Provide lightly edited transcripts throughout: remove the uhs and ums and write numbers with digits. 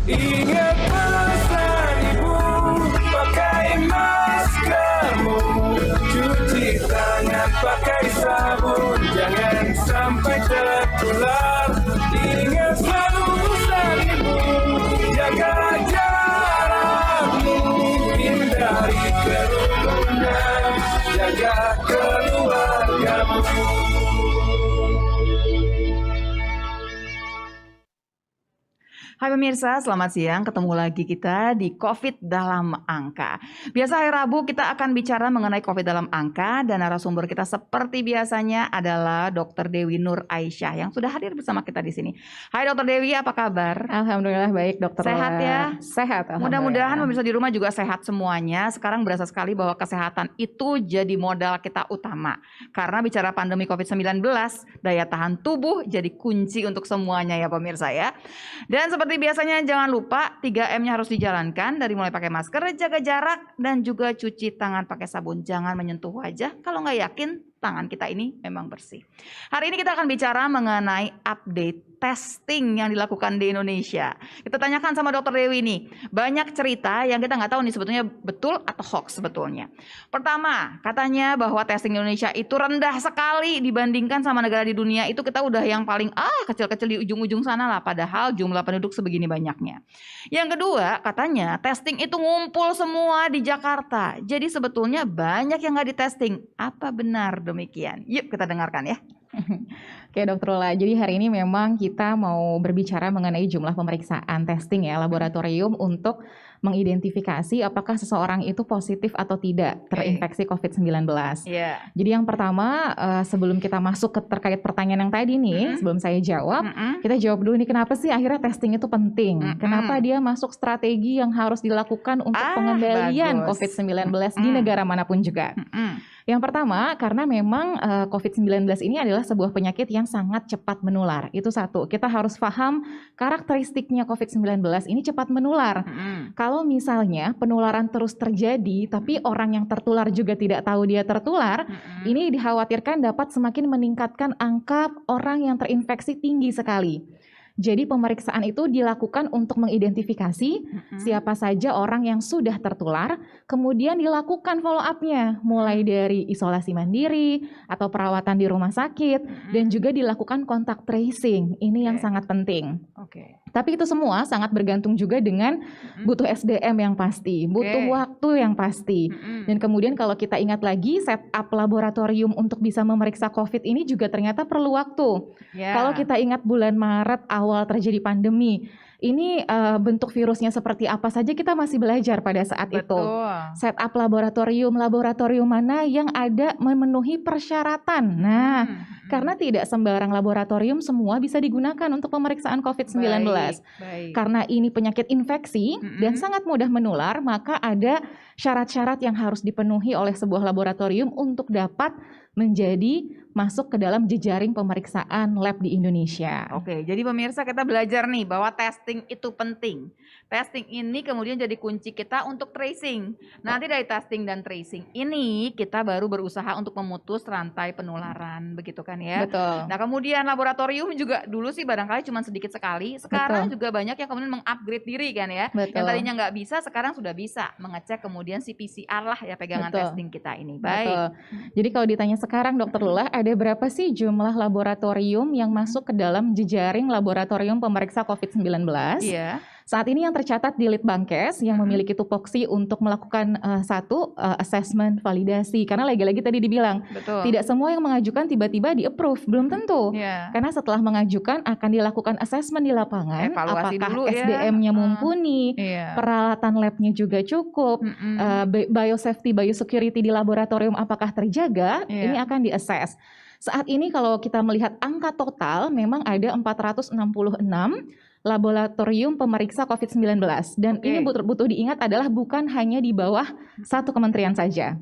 Ingat pesan ibu, pakai maskermu, cuci tangan pakai sabun, jangan sampai tertular. Ingat selalu pesan ibu, jaga jarakmu, hindari kerumunan, jaga keluargamu. Hai pemirsa, selamat siang. Ketemu lagi kita di COVID dalam angka. Biasa hari Rabu kita akan bicara mengenai COVID dalam angka dan narasumber kita seperti biasanya adalah Dr. Dewi Nur Aisyah yang sudah hadir bersama kita di sini. Hai Dr. Dewi, apa kabar? Alhamdulillah baik dokter. Sehat ya? Sehat. Mudah-mudahan pemirsa di rumah juga sehat semuanya. Sekarang berasa sekali bahwa kesehatan itu jadi modal kita utama. Karena bicara pandemi COVID-19, daya tahan tubuh jadi kunci untuk semuanya ya pemirsa ya. Dan seperti biasanya jangan lupa 3M-nya harus dijalankan dari mulai pakai masker, jaga jarak, dan juga cuci tangan pakai sabun. Jangan menyentuh wajah kalau nggak yakin tangan kita ini memang bersih. Hari ini kita akan bicara mengenai update testing yang dilakukan di Indonesia. Kita tanyakan sama Dr. Dewi nih, banyak cerita yang kita nggak tahu nih sebetulnya betul atau hoax sebetulnya. Pertama, katanya bahwa testing di Indonesia itu rendah sekali dibandingkan sama negara di dunia. Itu kita udah yang paling kecil-kecil di ujung-ujung sana lah, padahal jumlah penduduk sebegini banyaknya. Yang kedua, katanya testing itu ngumpul semua di Jakarta. Jadi sebetulnya banyak yang nggak ditesting. Apa benar demikian? Yuk kita dengarkan ya. Oke Dokter Lola, jadi hari ini memang kita mau berbicara mengenai jumlah pemeriksaan testing ya laboratorium untuk mengidentifikasi apakah seseorang itu positif atau tidak terinfeksi COVID-19. Yeah. Jadi yang pertama sebelum kita masuk ke terkait pertanyaan yang tadi nih, sebelum saya jawab, kita jawab dulu nih kenapa sih akhirnya testing itu penting? Kenapa dia masuk strategi yang harus dilakukan untuk pengendalian COVID-19 di negara manapun juga? Yang pertama, karena memang COVID-19 ini adalah sebuah penyakit yang sangat cepat menular. Itu satu, kita harus paham karakteristiknya COVID-19 ini cepat menular. Kalau misalnya penularan terus terjadi, tapi orang yang tertular juga tidak tahu dia tertular, ini dikhawatirkan dapat semakin meningkatkan angka orang yang terinfeksi tinggi sekali. Jadi pemeriksaan itu dilakukan untuk mengidentifikasi siapa saja orang yang sudah tertular, kemudian dilakukan follow up-nya, mulai dari isolasi mandiri atau perawatan di rumah sakit, dan juga dilakukan kontak tracing. Ini yang sangat penting. Tapi itu semua sangat bergantung juga dengan butuh SDM yang pasti, butuh waktu yang pasti. Dan kemudian kalau kita ingat lagi, setup laboratorium untuk bisa memeriksa COVID ini juga ternyata perlu waktu. Kalau kita ingat bulan Maret awal terjadi pandemi, ini bentuk virusnya seperti apa saja kita masih belajar pada saat itu. Setup laboratorium mana yang ada memenuhi persyaratan. Nah, karena tidak sembarang laboratorium semua bisa digunakan untuk pemeriksaan COVID-19. Karena ini penyakit infeksi dan sangat mudah menular, maka ada syarat-syarat yang harus dipenuhi oleh sebuah laboratorium untuk dapat menjadi masuk ke dalam jejaring pemeriksaan lab di Indonesia. Jadi pemirsa kita belajar nih bahwa testing itu penting. Testing ini kemudian jadi kunci kita untuk tracing. Nanti dari testing dan tracing ini kita baru berusaha untuk memutus rantai penularan, begitu kan ya? Betul. Nah kemudian laboratorium juga dulu sih barangkali cuma sedikit sekali. Sekarang juga banyak yang kemudian mengupgrade diri kan ya? Yang tadinya nggak bisa, sekarang sudah bisa mengecek kemudian si PCR lah ya pegangan testing kita ini. Baik. Jadi kalau ditanya sekarang Dokter Lula, ada berapa sih jumlah laboratorium yang masuk ke dalam jejaring laboratorium pemeriksa COVID-19? Saat ini yang tercatat di Litbangkes yang memiliki tupoksi untuk melakukan assessment validasi. Karena lagi-lagi tadi dibilang, tidak semua yang mengajukan tiba-tiba di-approve, belum tentu. Karena setelah mengajukan akan dilakukan assessment di lapangan, evaluasi apakah dulu SDM-nya mumpuni, peralatan labnya juga cukup, biosafety, biosecurity di laboratorium apakah terjaga, ini akan di-assess. Saat ini kalau kita melihat angka total memang ada 466 laboratorium pemeriksa COVID-19 dan ini butuh diingat adalah bukan hanya di bawah satu kementerian saja.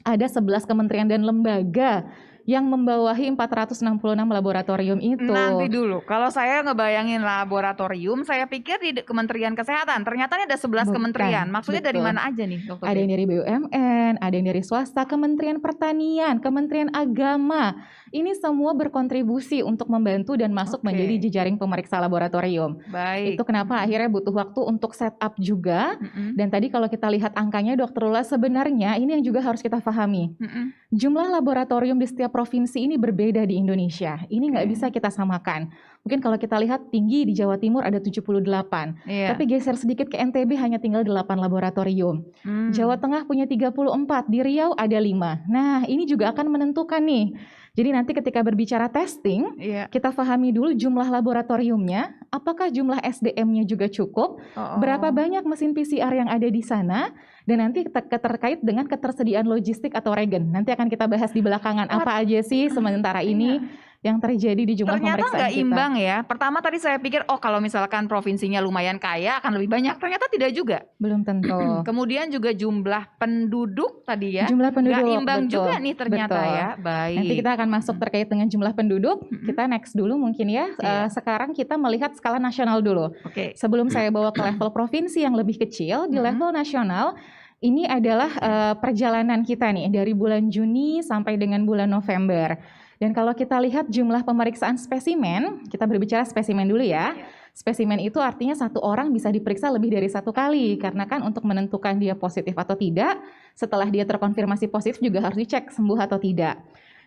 Ada 11 kementerian dan lembaga yang membawahi 466 laboratorium itu. Nanti dulu, kalau saya ngebayangin laboratorium, saya pikir di Kementerian Kesehatan. Ternyata ini ada 11 Bukan, kementerian. Maksudnya dari betul. mana aja nih, Dokter? Ada yang dari BUMN, ada yang dari swasta, Kementerian Pertanian, Kementerian Agama. Ini semua berkontribusi untuk membantu dan masuk Oke. menjadi jejaring pemeriksa laboratorium. Baik. Itu kenapa akhirnya butuh waktu untuk setup juga. Mm-mm. Dan tadi kalau kita lihat angkanya, Dokter Lula, sebenarnya ini yang juga harus kita pahami. Mm-mm. Jumlah laboratorium di setiap provinsi ini berbeda di Indonesia. Ini nggak Oke. bisa kita samakan. Mungkin kalau kita lihat tinggi di Jawa Timur ada 78. Iya. Tapi geser sedikit ke NTB hanya tinggal 8 laboratorium. Jawa Tengah punya 34, di Riau ada 5. Nah, ini juga akan menentukan nih. Jadi nanti ketika berbicara testing, Iya. kita pahami dulu jumlah laboratoriumnya, apakah jumlah SDM-nya juga cukup, Oh. berapa banyak mesin PCR yang ada di sana, dan nanti terkait dengan ketersediaan logistik atau regen. Nanti akan kita bahas di belakangan apa aja sih sementara ini yang terjadi di jumlah Ternyata pemeriksaan nggak kita. imbang ya. Pertama tadi saya pikir, oh kalau misalkan provinsinya lumayan kaya akan lebih banyak. Ternyata tidak juga. Belum tentu. Kemudian juga jumlah penduduk tadi ya. Jumlah penduduk, Nggak imbang betul, juga nih ternyata betul. ya. Baik. Nanti kita akan masuk terkait dengan jumlah penduduk. Kita next dulu mungkin ya. Iya. Sekarang kita melihat skala nasional dulu. Oke. Sebelum saya bawa ke level provinsi yang lebih kecil, di level nasional ini adalah perjalanan kita nih dari bulan Juni sampai dengan bulan November. Dan kalau kita lihat jumlah pemeriksaan spesimen, kita berbicara spesimen dulu ya. Spesimen itu artinya satu orang bisa diperiksa lebih dari satu kali, karena kan untuk menentukan dia positif atau tidak, setelah dia terkonfirmasi positif juga harus dicek sembuh atau tidak.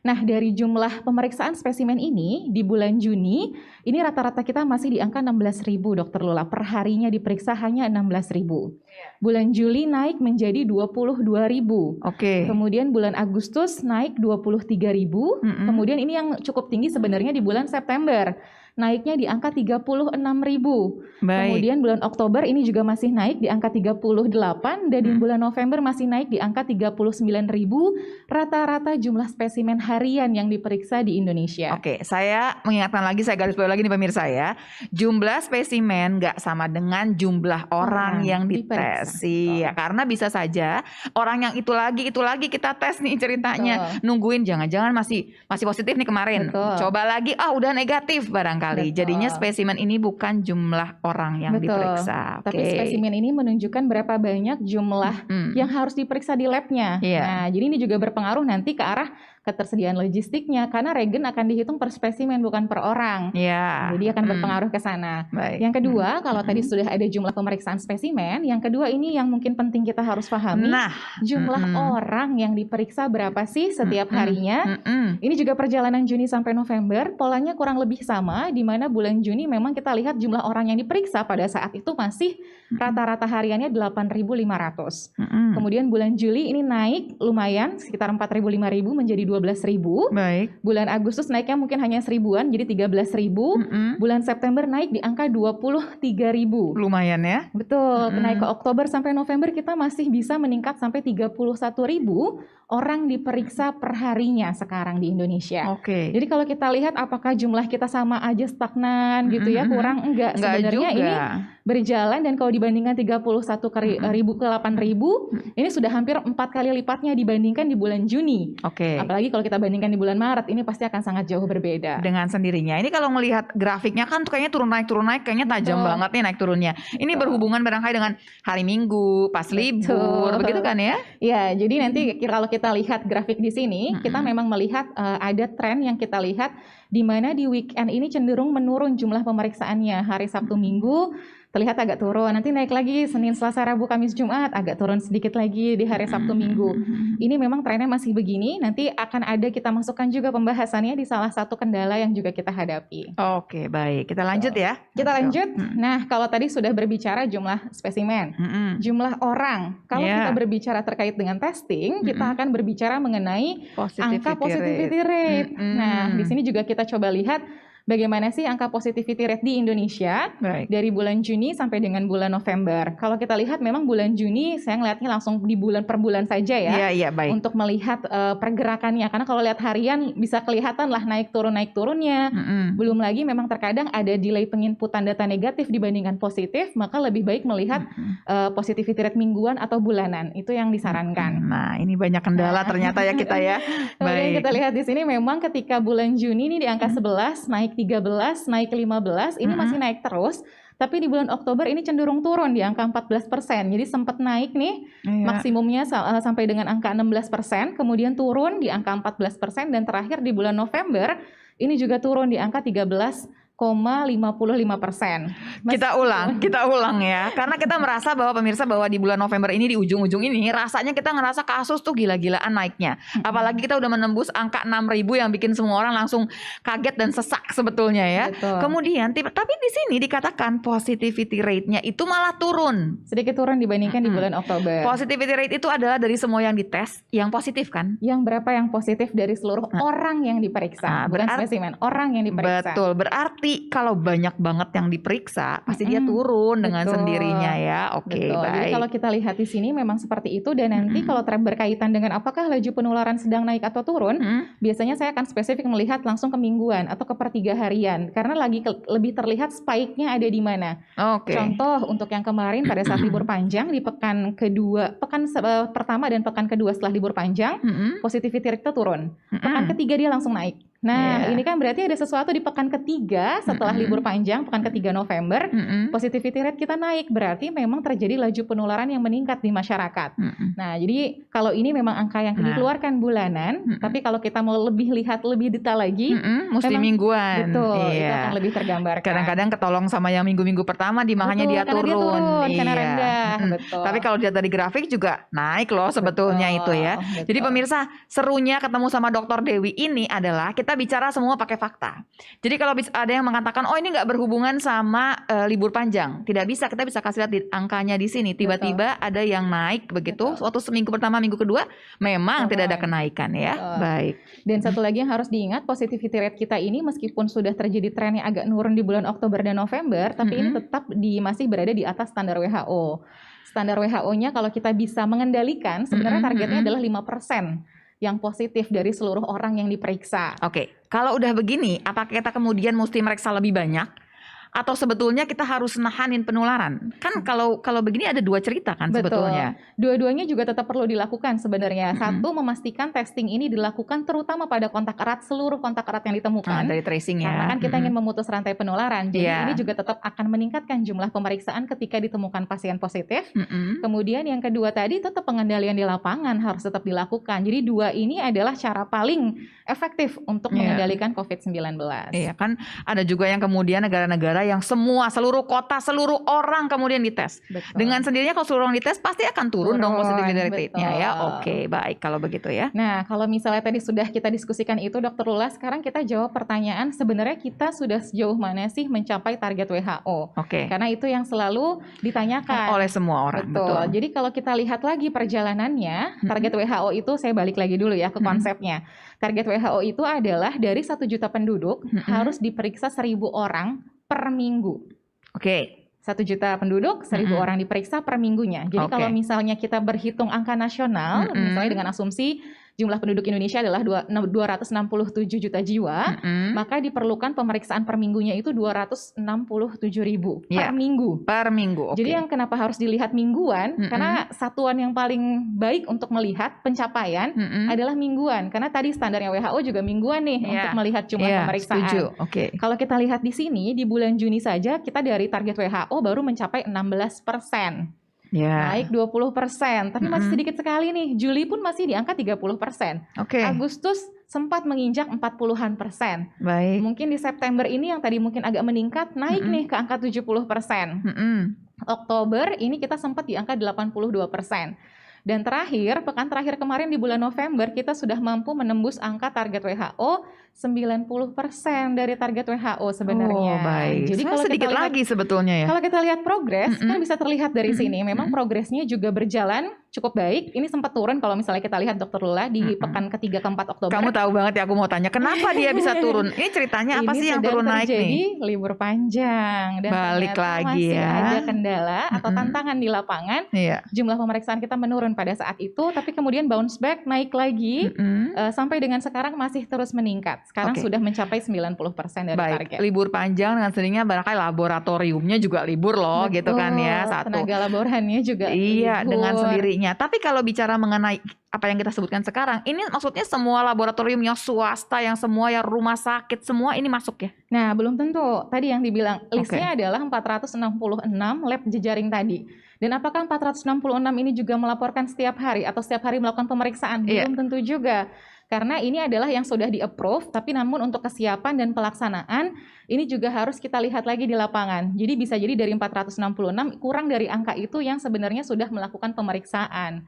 Nah, dari jumlah pemeriksaan spesimen ini di bulan Juni, ini rata-rata kita masih di angka 16.000, Dokter Lula. Per harinya diperiksa hanya 16.000. Bulan Juli naik menjadi 22.000. Oke. Kemudian bulan Agustus naik 23.000. Kemudian ini yang cukup tinggi sebenarnya di bulan September. Naiknya di angka 36.000. Baik. Kemudian bulan Oktober ini juga masih naik di angka 38 dan di bulan November masih naik di angka 39.000 rata-rata jumlah spesimen harian yang diperiksa di Indonesia. Oke, saya mengingatkan lagi, saya garis bawahi lagi nih pemirsa ya. Jumlah spesimen nggak sama dengan jumlah orang yang dites. Iya, karena bisa saja orang yang itu lagi kita tes nih ceritanya. Nungguin jangan-jangan masih positif nih kemarin. Betul. Coba lagi, udah negatif barangkali. Betul. Jadinya spesimen ini bukan jumlah orang yang Betul. diperiksa. Tapi spesimen ini menunjukkan berapa banyak jumlah yang harus diperiksa di labnya. Iya. Nah, jadi ini juga berpengaruh nanti ke arah ketersediaan logistiknya, karena regen akan dihitung per spesimen bukan per orang. Iya. Jadi akan berpengaruh ke sana. Baik. Yang kedua, kalau tadi sudah ada jumlah pemeriksaan spesimen, yang kedua ini yang mungkin penting kita harus pahami, Nah, jumlah orang yang diperiksa berapa sih setiap harinya. Ini juga perjalanan Juni sampai November, polanya kurang lebih sama, di mana bulan Juni memang kita lihat jumlah orang yang diperiksa pada saat itu masih rata-rata hariannya 8.500. Kemudian bulan Juli ini naik lumayan, sekitar 4.000-5.000 menjadi 12.000. Baik. Bulan Agustus naiknya mungkin hanya 1.000-an, jadi 13.000. Bulan September naik di angka 23.000. Lumayan ya. Betul, naik ke Oktober sampai November kita masih bisa meningkat sampai 31.000 orang diperiksa per harinya sekarang di Indonesia. Oke. Jadi kalau kita lihat apakah jumlah kita sama aja stagnan gitu ya, kurang enggak. Enggak Sebenarnya juga. ini berjalan, dan kalau dibandingkan 31.000 ke 8.000, ini sudah hampir 4 kali lipatnya dibandingkan di bulan Juni. Oke. Apalagi kalau kita bandingkan di bulan Maret, ini pasti akan sangat jauh berbeda. Dengan sendirinya. Ini kalau melihat grafiknya kan kayaknya turun naik kayaknya tajam Betul. banget nih naik turunnya. Ini berhubungan barangkali dengan hari Minggu, pas libur, begitu kan ya? Ya, jadi nanti kalau kita lihat grafik di sini, kita memang melihat ada tren yang kita lihat di mana di weekend ini cenderung menurun jumlah pemeriksaannya. Hari Sabtu Minggu terlihat agak turun, nanti naik lagi Senin, Selasa, Rabu, Kamis, Jumat, agak turun sedikit lagi di hari Sabtu Minggu. Ini memang trennya masih begini, nanti akan ada kita masukkan juga pembahasannya di salah satu kendala yang juga kita hadapi. Oke, baik. Kita lanjut ya. Kita lanjut. Nah, kalau tadi sudah berbicara jumlah spesimen, jumlah orang. Kalau kita berbicara terkait dengan testing, kita akan berbicara mengenai angka positivity rate. Nah, di sini juga kita coba lihat bagaimana sih angka positivity rate di Indonesia Baik. dari bulan Juni sampai dengan bulan November. Kalau kita lihat memang bulan Juni saya ngelihatnya langsung di bulan per bulan saja ya. Iya, iya, baik. Untuk melihat pergerakannya, karena kalau lihat harian bisa kelihatan lah naik turunnya. Belum lagi memang terkadang ada delay penginputan data negatif dibandingkan positif, maka lebih baik melihat positivity rate mingguan atau bulanan. Itu yang disarankan. Nah, ini banyak kendala ternyata ya kita ya. Kemudian Baik. kita lihat di sini memang ketika bulan Juni ini di angka 11, naik 13, naik 15, ini masih naik terus. Tapi di bulan Oktober ini cenderung turun di angka 14%. Jadi sempat naik nih, Iya. maksimumnya sampai dengan angka 16%, kemudian turun di angka 14%, dan terakhir di bulan November ini juga turun di angka 13,55%. Kita ulang ya. Karena kita merasa bahwa pemirsa bahwa di bulan November ini di ujung-ujung ini rasanya kita ngerasa kasus tuh gila-gilaan naiknya. Apalagi kita udah menembus angka 6.000 yang bikin semua orang langsung kaget dan sesak sebetulnya ya. Betul. Kemudian tapi di sini dikatakan positivity rate-nya itu malah turun. Sedikit turun dibandingkan di bulan Oktober. Positivity rate itu adalah dari semua yang dites yang positif kan? Yang berapa yang positif dari seluruh orang yang diperiksa, bukan spesimen, orang yang diperiksa. Betul, berarti kalau banyak banget yang diperiksa, pasti dia turun dengan Betul. sendirinya ya. Oke, Betul. Jadi baik. kalau kita lihat di sini memang seperti itu, dan nanti kalau berkaitan dengan apakah laju penularan sedang naik atau turun, biasanya saya akan spesifik melihat langsung ke mingguan atau ke per 3 harian, karena lebih terlihat spike-nya ada di mana. Oke. Contoh untuk yang kemarin pada saat libur panjang di pekan pertama dan pekan kedua setelah libur panjang, positivity rate itu turun. Pekan ketiga dia langsung naik. Nah, ini kan berarti ada sesuatu di pekan ketiga setelah libur panjang, pekan ketiga November, positivity rate kita naik. Berarti memang terjadi laju penularan yang meningkat di masyarakat. Nah, jadi kalau ini memang angka yang dikeluarkan bulanan, tapi kalau kita mau lihat lebih detail lagi, mesti memang- mingguan. betul, itu Iya. akan lebih tergambarkan. Kadang-kadang ketolong sama yang minggu-minggu pertama makanya dia Betul, turun. karena Iya. rendah. Betul. Tapi kalau dilihat dari grafik juga naik loh sebetulnya Betul, itu ya. betul. Jadi pemirsa, serunya ketemu sama Dr. Dewi ini adalah kita bicara semua pakai fakta. Jadi kalau ada yang mengatakan oh ini nggak berhubungan sama libur panjang, tidak bisa. Kita bisa kasih lihat di angkanya di sini. Tiba-tiba ada yang naik begitu. Waktu seminggu pertama, minggu kedua memang tidak ada kenaikan ya. Betul. Baik. Dan satu lagi yang harus diingat, positivity rate kita ini meskipun sudah terjadi tren yang agak nurun di bulan Oktober dan November, tapi ini tetap masih berada di atas standar WHO. Standar WHO-nya kalau kita bisa mengendalikan, sebenarnya targetnya adalah 5% yang positif dari seluruh orang yang diperiksa. Oke, kalau udah begini, apakah kita kemudian mesti meriksa lebih banyak? Atau sebetulnya kita harus nahanin penularan? Kan kalau begini ada dua cerita kan sebetulnya. Dua-duanya juga tetap perlu dilakukan sebenarnya. Satu, memastikan testing ini dilakukan terutama pada kontak erat, seluruh kontak erat yang ditemukan. Dari tracing ya. Karena kan kita ingin memutus rantai penularan. Jadi Iya. ini juga tetap akan meningkatkan jumlah pemeriksaan ketika ditemukan pasien positif. Kemudian yang kedua tadi tetap pengendalian di lapangan harus tetap dilakukan. Jadi dua ini adalah cara paling efektif untuk mengendalikan COVID-19. Iya kan, ada juga yang kemudian negara-negara yang seluruh kota, seluruh orang kemudian dites. Betul. Dengan sendirinya kalau seluruh orang dites pasti akan turun dong positivity rate-nya ya. Betul. Oke, baik kalau begitu ya. Nah, kalau misalnya tadi sudah kita diskusikan itu, Dr. Lula, sekarang kita jawab pertanyaan sebenarnya kita sudah sejauh mana sih mencapai target WHO? Oke. Karena itu yang selalu ditanyakan Oleh semua orang. Betul. Jadi kalau kita lihat lagi perjalanannya, target WHO itu saya balik lagi dulu ya ke konsepnya. Target WHO itu adalah dari 1 juta penduduk harus diperiksa 1.000 orang per minggu. Oke. 1 juta penduduk, 1.000 orang diperiksa per minggunya. Jadi kalau misalnya kita berhitung angka nasional, misalnya dengan asumsi jumlah penduduk Indonesia adalah 267 juta jiwa, maka diperlukan pemeriksaan per minggunya itu 267.000 per minggu. Per minggu, oke. Jadi yang kenapa harus dilihat mingguan, karena satuan yang paling baik untuk melihat pencapaian adalah mingguan. Karena tadi standarnya WHO juga mingguan nih untuk melihat jumlah pemeriksaan. Setuju. Oke. Kalau kita lihat di sini, di bulan Juni saja kita dari target WHO baru mencapai 16%. Naik 20%, tapi masih sedikit sekali nih. Juli pun masih di angka 30%. Oke. Agustus sempat menginjak 40-an%. Baik. Mungkin di September ini yang tadi mungkin agak meningkat, naik nih ke angka 70%. Oktober ini kita sempat di angka 82%. Dan terakhir, pekan terakhir kemarin di bulan November, kita sudah mampu menembus angka target WHO 90% dari target WHO sebenarnya. Oh, baik. Jadi kalau sedikit kita lihat, lagi sebetulnya ya. kalau kita lihat progres, kan bisa terlihat dari sini. Memang progresnya juga berjalan cukup baik. Ini sempat turun kalau misalnya kita lihat Dokter Lula di pekan ketiga keempat Oktober. Kamu tahu banget ya, aku mau tanya kenapa dia bisa turun. Ini ceritanya apa sih yang turun naik nih? Jadi libur panjang dan Balik ternyata lagi masih ya. ada kendala atau tantangan di lapangan. Iya. Jumlah pemeriksaan kita menurun pada saat itu, tapi kemudian bounce back naik lagi sampai dengan sekarang masih terus meningkat. Sekarang sudah mencapai 90% dari target. Libur panjang dengan sendirinya barangkali laboratoriumnya juga libur loh. Betul, gitu kan ya. Satu. Tenaga laborannya juga iya libur. dengan sendirinya. Tapi kalau bicara mengenai apa yang kita sebutkan sekarang, ini maksudnya semua laboratorium yang swasta, yang semua yang rumah sakit, semua ini masuk ya? Nah, belum tentu. Tadi yang dibilang listnya adalah 466 lab jejaring tadi. Dan apakah 466 ini juga melaporkan setiap hari atau setiap hari melakukan pemeriksaan? Belum tentu juga. Karena ini adalah yang sudah di-approve, tapi namun untuk kesiapan dan pelaksanaan, ini juga harus kita lihat lagi di lapangan. Jadi bisa jadi dari 466, kurang dari angka itu yang sebenarnya sudah melakukan pemeriksaan.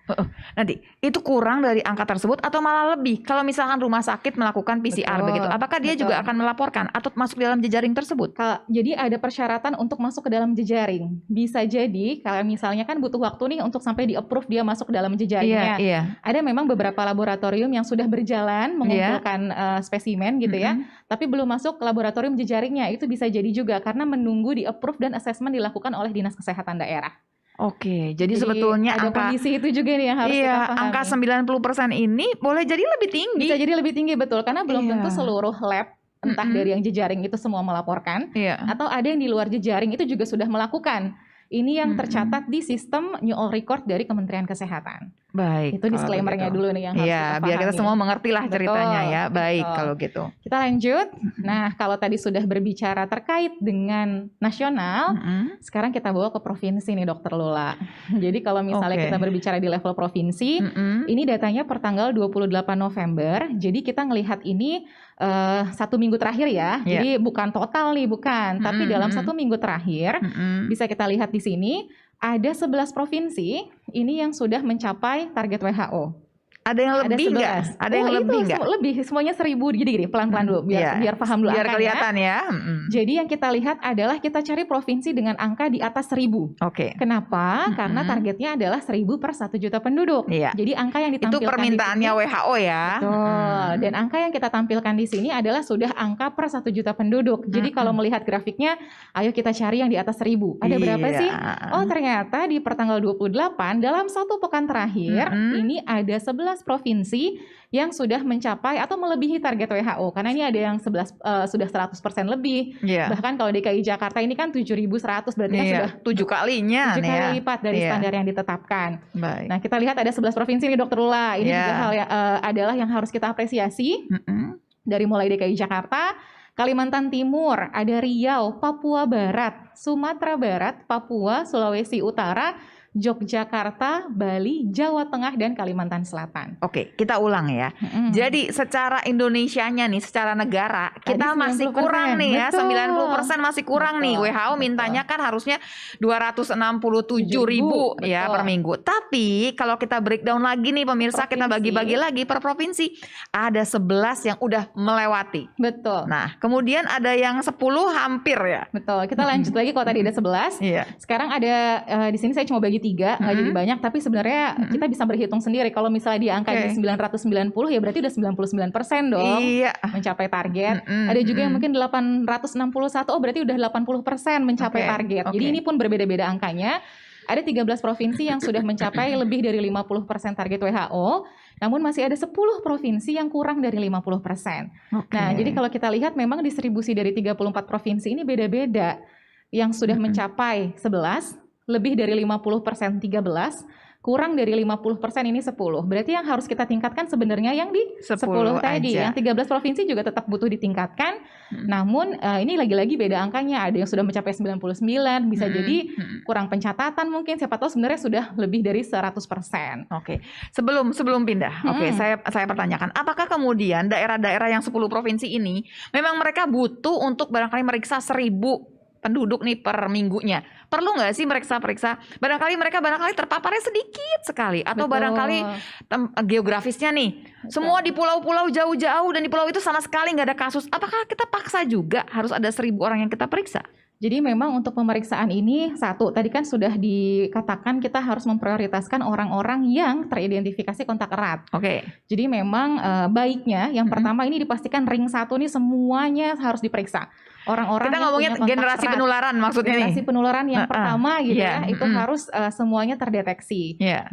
Nanti, itu kurang dari angka tersebut atau malah lebih? Kalau misalkan rumah sakit melakukan PCR begitu, apakah dia juga akan melaporkan atau masuk dalam jejaring tersebut? Jadi ada persyaratan untuk masuk ke dalam jejaring. Bisa jadi, kalau misalnya kan butuh waktu nih untuk sampai di-approve dia masuk ke dalam jejaringnya. Ada memang beberapa laboratorium yang sudah berjalan mengumpulkan spesimen gitu ya, tapi belum masuk ke laboratorium jejaringnya. Itu bisa jadi juga karena menunggu di-approve dan assessment dilakukan oleh Dinas Kesehatan Daerah. Oke, jadi sebetulnya ada angka kondisi itu juga nih yang harus kita pahami. Angka 90% ini boleh jadi lebih tinggi. Bisa jadi lebih tinggi, betul, karena belum tentu seluruh lab entah dari yang jejaring itu semua melaporkan, atau ada yang di luar jejaring itu juga sudah melakukan. Ini yang tercatat di sistem New All Record dari Kementerian Kesehatan. Baik. Itu disclaimer-nya dulu nih yang harus kita pahami. Biar kita semua mengerti lah ceritanya ya. Baik kalau gitu. Kita lanjut. Nah, kalau tadi sudah berbicara terkait dengan nasional, sekarang kita bawa ke provinsi nih Dokter Lula. Jadi kalau misalnya kita berbicara di level provinsi, ini datanya per tanggal 28 November. Jadi kita ngelihat ini 1 minggu terakhir ya. Jadi bukan total nih, bukan. Tapi dalam 1 minggu terakhir, bisa kita lihat di sini, ada 11 provinsi ini yang sudah mencapai target WHO. Ada yang lebih nggak? Ada yang lebih nggak? Lebih, semuanya 1000. Gini, pelan-pelan dulu, biar paham dulu biar angkanya. Kelihatan ya. Jadi yang kita lihat adalah kita cari provinsi dengan angka di atas 1000. Kenapa? Karena targetnya adalah 1000 per 1 juta penduduk. Jadi angka yang ditampilkan itu permintaannya di sini, WHO ya. Betul. Dan angka yang kita tampilkan di sini adalah sudah angka per 1 juta penduduk. Jadi kalau melihat grafiknya, ayo kita cari yang di atas 1000. Ada berapa sih? Oh, ternyata di pertanggal 28 dalam 1 pekan terakhir ini ada 11 provinsi yang sudah mencapai atau melebihi target WHO. Karena ini ada yang 11 sudah 100% lebih. Bahkan kalau DKI Jakarta ini kan 7.100, berarti kan sudah 7 kalinya 7 kali lipat dari standar yang ditetapkan. Baik. Nah, kita lihat ada 11 provinsi nih Dokter Lula. Ini juga hal adalah yang harus kita apresiasi. Dari mulai DKI Jakarta, Kalimantan Timur, ada Riau, Papua Barat, Sumatera Barat, Papua, Sulawesi Utara, Yogyakarta, Bali, Jawa Tengah, dan Kalimantan Selatan. Oke, kita ulang ya. Jadi secara Indonesianya nih, secara negara, kita masih kurang nih ya. 90% masih kurang nih. WHO mintanya kan harusnya 267.000 ya per minggu. Tapi kalau kita breakdown lagi nih pemirsa, kita bagi-bagi lagi per provinsi. Ada 11 yang udah melewati. Betul. Nah, kemudian ada yang 10 hampir ya. Betul. Kita lanjut lagi, kalau tadi ada 11. Sekarang ada di sini saya cuma bagi 3, nggak jadi banyak, tapi sebenarnya kita bisa berhitung sendiri. Kalau misalnya di angka di 990 ya berarti udah 99% dong mencapai target. Ada juga yang mungkin 861, oh berarti udah 80% mencapai target. Jadi ini pun berbeda-beda angkanya. Ada 13 provinsi yang sudah mencapai lebih dari 50% target WHO, namun masih ada 10 provinsi yang kurang dari 50%. Nah, jadi kalau kita lihat memang distribusi dari 34 provinsi ini beda-beda. Yang sudah mencapai 11, lebih dari 50% 13, kurang dari 50% ini 10. Berarti yang harus kita tingkatkan sebenarnya yang di 10 tadi. Aja. Yang 13 provinsi juga tetap butuh ditingkatkan. Namun ini lagi-lagi beda angkanya. Ada yang sudah mencapai 99, bisa jadi kurang pencatatan mungkin. Siapa tahu sebenarnya sudah lebih dari 100%. Sebelum pindah. Saya pertanyakan, apakah kemudian daerah-daerah yang 10 provinsi ini memang mereka butuh untuk barangkali meriksa 1000 penduduk nih per minggunya? Perlu nggak sih meriksa-periksa? Barangkali mereka terpaparnya sedikit sekali, atau barangkali geografisnya nih semua di pulau-pulau jauh-jauh dan di pulau itu sama sekali nggak ada kasus. Apakah kita paksa juga harus ada 1000 orang yang kita periksa? Jadi memang untuk pemeriksaan ini satu, tadi kan sudah dikatakan kita harus memprioritaskan orang-orang yang teridentifikasi kontak erat. Oke. Jadi memang baiknya yang pertama ini dipastikan ring 1 nih semuanya harus diperiksa. Orang-orang Kita yang ngomongin punya kontak generasi erat. penularan maksudnya Generasi nih. penularan yang pertama gitu Iya, ya, itu harus semuanya terdeteksi. Iya.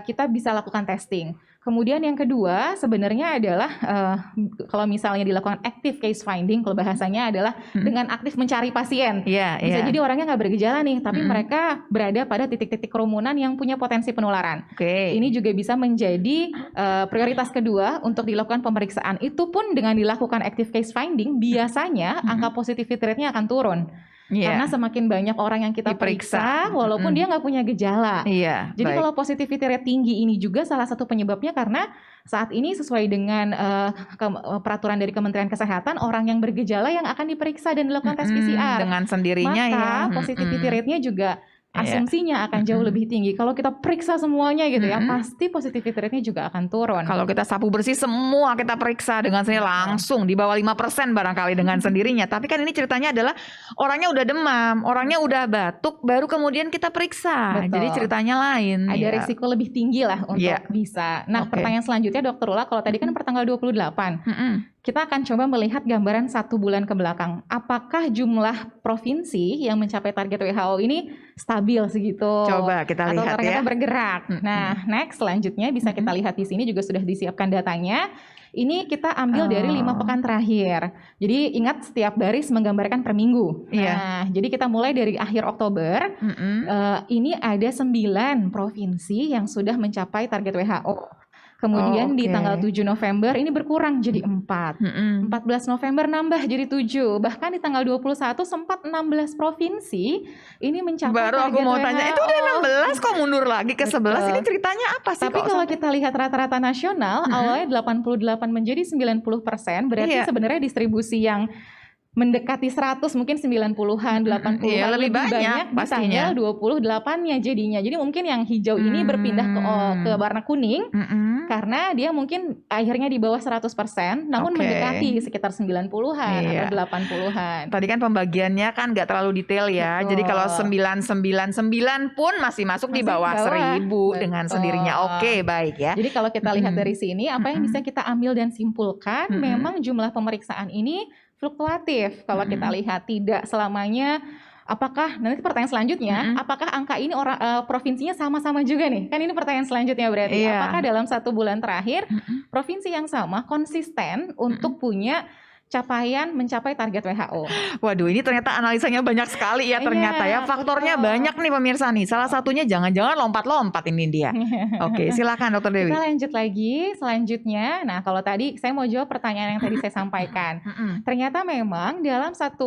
Kita bisa lakukan testing. Kemudian yang kedua sebenarnya adalah kalau misalnya dilakukan active case finding, kalau bahasanya adalah dengan aktif mencari pasien. Iya, Bisa iya. jadi orangnya nggak bergejala nih, tapi mereka berada pada titik-titik kerumunan yang punya potensi penularan. Oke. Ini juga bisa menjadi prioritas kedua untuk dilakukan pemeriksaan. Itu pun dengan dilakukan active case finding, biasanya angka positivity rate-nya akan turun. Iya. Karena semakin banyak orang yang kita Diperiksa. periksa, walaupun dia nggak punya gejala. Iya. Jadi baik. kalau positivity rate tinggi ini juga salah satu penyebabnya karena saat ini sesuai dengan peraturan dari Kementerian Kesehatan, orang yang bergejala yang akan diperiksa dan dilakukan tes PCR. dengan sendirinya Maka ya. positivity rate-nya juga Iya. asumsinya akan jauh lebih tinggi. Kalau kita periksa semuanya gitu ya, pasti positivity rate-nya juga akan turun. Kalau kita sapu bersih semua kita periksa dengan sendiri langsung di bawah 5% barangkali dengan sendirinya. Tapi kan ini ceritanya adalah orangnya udah demam, orangnya udah batuk, baru kemudian kita periksa. Betul. Jadi ceritanya lain. Ada ya. risiko lebih tinggi lah untuk Iya. bisa. Nah, Oke. pertanyaan selanjutnya Dokter Ula, kalau tadi kan pertanggal 28, kita akan coba melihat gambaran 1 bulan ke belakang. Apakah jumlah provinsi yang mencapai target WHO ini stabil segitu? Coba kita Atau lihat ternyata ya. bergerak. Nah, next selanjutnya bisa kita lihat di sini juga sudah disiapkan datanya. Ini kita ambil dari 5 pekan terakhir. Jadi ingat setiap baris menggambarkan per minggu. Iya. Nah, jadi kita mulai dari akhir Oktober. Ini ada 9 provinsi yang sudah mencapai target WHO. Kemudian di oke. tanggal 7 November ini berkurang jadi 4. 14 November nambah jadi 7. Bahkan di tanggal 21 sempat 16 provinsi ini mencapai Baru aku target mau tanya, itu udah WHO. 16 kok mundur lagi ke 11? Betul. Ini ceritanya apa sih? Tapi kok kalau sampai- kita lihat rata-rata nasional, awalnya 88 menjadi 90%, berarti Iya. sebenarnya distribusi yang mendekati 100, mungkin 90-an, 80-an, Iya, lebih banyak di pastinya. tanggal 28-nya jadinya. Jadi mungkin yang hijau ini berpindah ke warna kuning, karena dia mungkin akhirnya di bawah 100%, namun Oke. mendekati sekitar 90-an Iya. atau 80-an. Tadi kan pembagiannya kan nggak terlalu detail ya. Betul. Jadi kalau 999 pun masih masuk di Masih bawah di bawah. 1000 dengan Betul. sendirinya. Oke, baik ya. Jadi kalau kita lihat dari sini, apa yang bisa kita ambil dan simpulkan, memang jumlah pemeriksaan ini fluktuatif. Kalau kita lihat tidak selamanya, apakah nanti pertanyaan selanjutnya, apakah angka ini provinsinya sama-sama juga nih? Kan ini pertanyaan selanjutnya berarti. Iya. Apakah dalam 1 bulan terakhir provinsi yang sama konsisten untuk punya capaian mencapai target WHO? Waduh, ini ternyata analisanya banyak sekali ya ternyata ya. Iya, Faktornya betul. banyak nih pemirsa nih. Salah satunya jangan-jangan lompat-lompat ini dia. Oke, silakan Dokter Dewi. Kita lanjut lagi selanjutnya. Nah, kalau tadi saya mau jawab pertanyaan yang tadi saya sampaikan. Ternyata memang dalam 1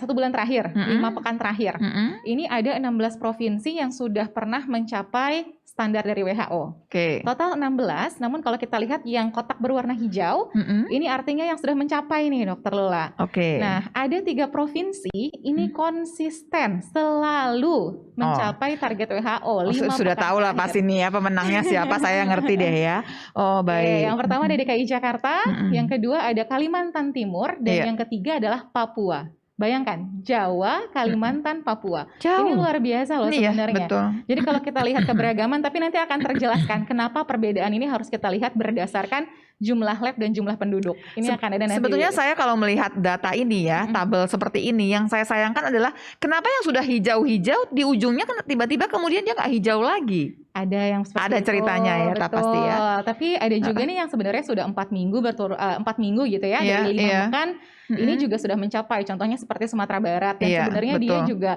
bulan terakhir, 5 pekan terakhir, ini ada 16 provinsi yang sudah pernah mencapai standar dari WHO. Oke. Total 16, namun kalau kita lihat yang kotak berwarna hijau, ini artinya yang sudah mencapai nih Dokter Lola. Oke. Nah, ada 3 provinsi ini konsisten selalu mencapai target WHO. 5 Sudah pekan tahu lah terakhir. pasti nih ya pemenangnya siapa, saya ngerti deh ya. Oh, Oke, baik. yang pertama ada DKI Jakarta, yang kedua ada Kalimantan Timur, dan Iya. yang ketiga adalah Papua. Bayangkan, Jawa, Kalimantan, Papua. Jauh. Ini luar biasa loh Iya, sebenarnya. betul. Jadi kalau kita lihat keberagaman, tapi nanti akan terjelaskan kenapa perbedaan ini harus kita lihat berdasarkan jumlah lab dan jumlah penduduk. Ini akan ada nanti. Sebetulnya saya kalau melihat data ini ya, tabel seperti ini, yang saya sayangkan adalah kenapa yang sudah hijau-hijau di ujungnya kan tiba-tiba kemudian dia nggak hijau lagi. Ada yang seperti Ada itu, ceritanya ya, betul. pasti ya. Tapi ada juga nih yang sebenarnya sudah 4 minggu 4 minggu gitu ya, Iya, dari 5 iya. pekan ini juga sudah mencapai. Contohnya seperti Sumatera Barat, dan Iya, sebenarnya dia betul. juga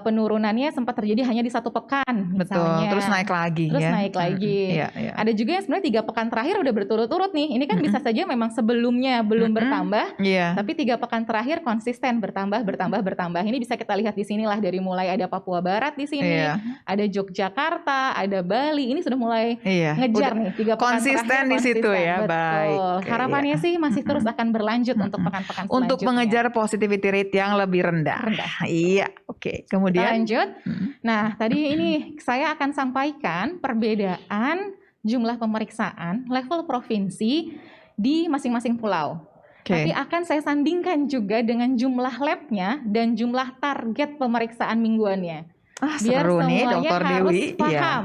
penurunannya sempat terjadi hanya di 1 pekan Betul. misalnya. Terus naik lagi Terus ya. naik lagi. Iya, iya. Ada juga yang sebenarnya 3 pekan terakhir udah berturut-turut nih. Ini kan bisa saja memang sebelumnya belum bertambah, Iya. tapi 3 pekan terakhir konsisten bertambah. Ini bisa kita lihat di sinilah, dari mulai ada Papua Barat di sini, Iya. ada Yogyakarta, ada Bali. Ini sudah mulai Iya. ngejar Udah nih 3 pekan konsisten terakhir di situ konsisten. ya. Betul. Baik. Harapannya sih masih terus akan berlanjut untuk pekan-pekan selanjutnya. Untuk mengejar positivity rate yang lebih rendah. Iya, oke. Kita Kemudian lanjut. Nah, tadi ini saya akan sampaikan perbedaan jumlah pemeriksaan level provinsi di masing-masing pulau. Tapi akan saya sandingkan juga dengan jumlah labnya dan jumlah target pemeriksaan mingguannya. Biar Seru nih semuanya Dokter harus Dewi. paham.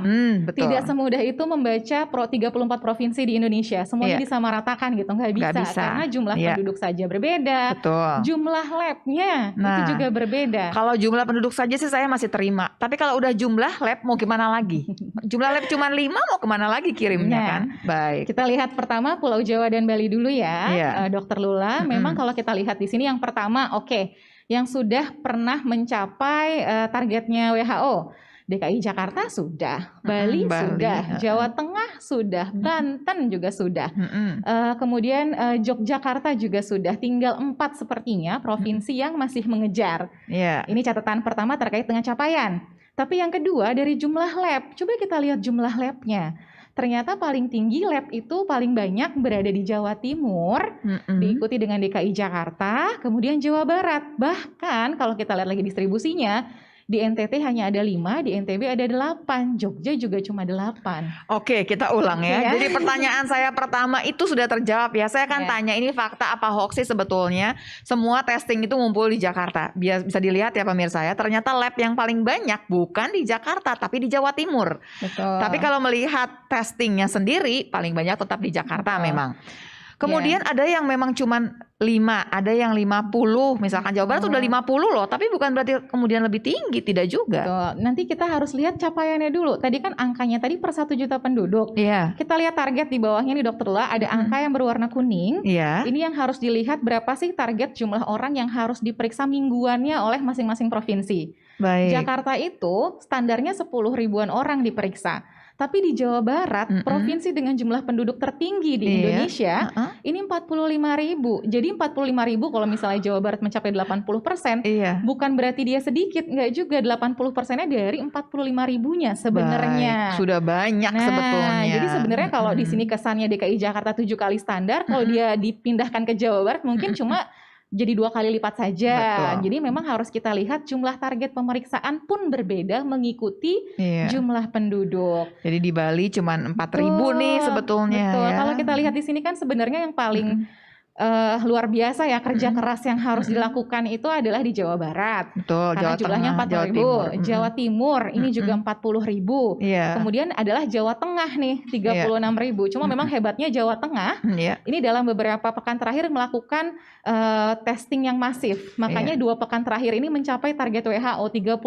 Betul. Tidak semudah itu membaca 34 provinsi di Indonesia. Semuanya disamaratakan gitu, nggak bisa. Karena jumlah penduduk saja berbeda. Betul. Jumlah labnya itu juga berbeda. Kalau jumlah penduduk saja sih saya masih terima. Tapi kalau udah jumlah lab mau gimana lagi? Jumlah lab cuma 5 mau kemana lagi kirimnya kan? Baik. Kita lihat pertama Pulau Jawa dan Bali dulu ya, Dokter Lula. Memang kalau kita lihat di sini yang pertama, yang sudah pernah mencapai targetnya WHO. DKI Jakarta sudah, Bali sudah, Jawa Tengah sudah, Banten juga sudah. Kemudian Yogyakarta juga sudah. Tinggal 4 sepertinya provinsi yang masih mengejar. Ini catatan pertama terkait dengan capaian. Tapi yang kedua dari jumlah lab. Coba kita lihat jumlah labnya. Ternyata paling tinggi lab itu paling banyak berada di Jawa Timur, diikuti dengan DKI Jakarta, kemudian Jawa Barat. Bahkan kalau kita lihat lagi distribusinya, di NTT hanya ada 5, di NTB ada 8, Jogja juga cuma 8. Oke, kita ulang ya. Jadi pertanyaan saya pertama itu sudah terjawab ya. Saya akan tanya ini fakta apa hoax sih sebetulnya. Semua testing itu ngumpul di Jakarta. Biar bisa dilihat ya pemirsa ya. Ternyata lab yang paling banyak bukan di Jakarta tapi di Jawa Timur. Betul. Tapi kalau melihat testingnya sendiri paling banyak tetap di Jakarta memang. Kemudian ada yang memang cuman 5, ada yang 50, misalkan Jawa Barat udah 50 loh, tapi bukan berarti kemudian lebih tinggi, tidak juga. Betul. Nanti kita harus lihat capaiannya dulu. Tadi kan angkanya tadi per 1 juta penduduk. Kita lihat target di bawahnya nih Dokter Lula, ada angka yang berwarna kuning. Ini yang harus dilihat berapa sih target jumlah orang yang harus diperiksa mingguannya oleh masing-masing provinsi. Jakarta itu standarnya 10 ribuan orang diperiksa. Tapi di Jawa Barat, provinsi dengan jumlah penduduk tertinggi di Indonesia, ini 45.000. Jadi 45.000 kalau misalnya Jawa Barat mencapai 80%, bukan berarti dia sedikit, enggak juga. 80%-nya dari 45.000-nya sebenarnya. Sudah banyak sebetulnya. Jadi sebenarnya kalau di sini kesannya DKI Jakarta 7 kali standar, kalau dia dipindahkan ke Jawa Barat mungkin cuma jadi 2 kali lipat saja. Jadi memang harus kita lihat jumlah target pemeriksaan pun berbeda mengikuti jumlah penduduk. Jadi di Bali cuma 4.000 nih sebetulnya. Kalau kita lihat di sini kan sebenarnya yang paling luar biasa ya kerja keras yang harus dilakukan itu adalah di Jawa Barat. Karena Jawa jumlahnya 40.000. Jawa Timur ini juga 40.000. Kemudian adalah Jawa Tengah nih 36.000. Cuma memang hebatnya Jawa Tengah ini dalam beberapa pekan terakhir melakukan testing yang masif. Makanya 2 pekan terakhir ini mencapai target WHO 36.000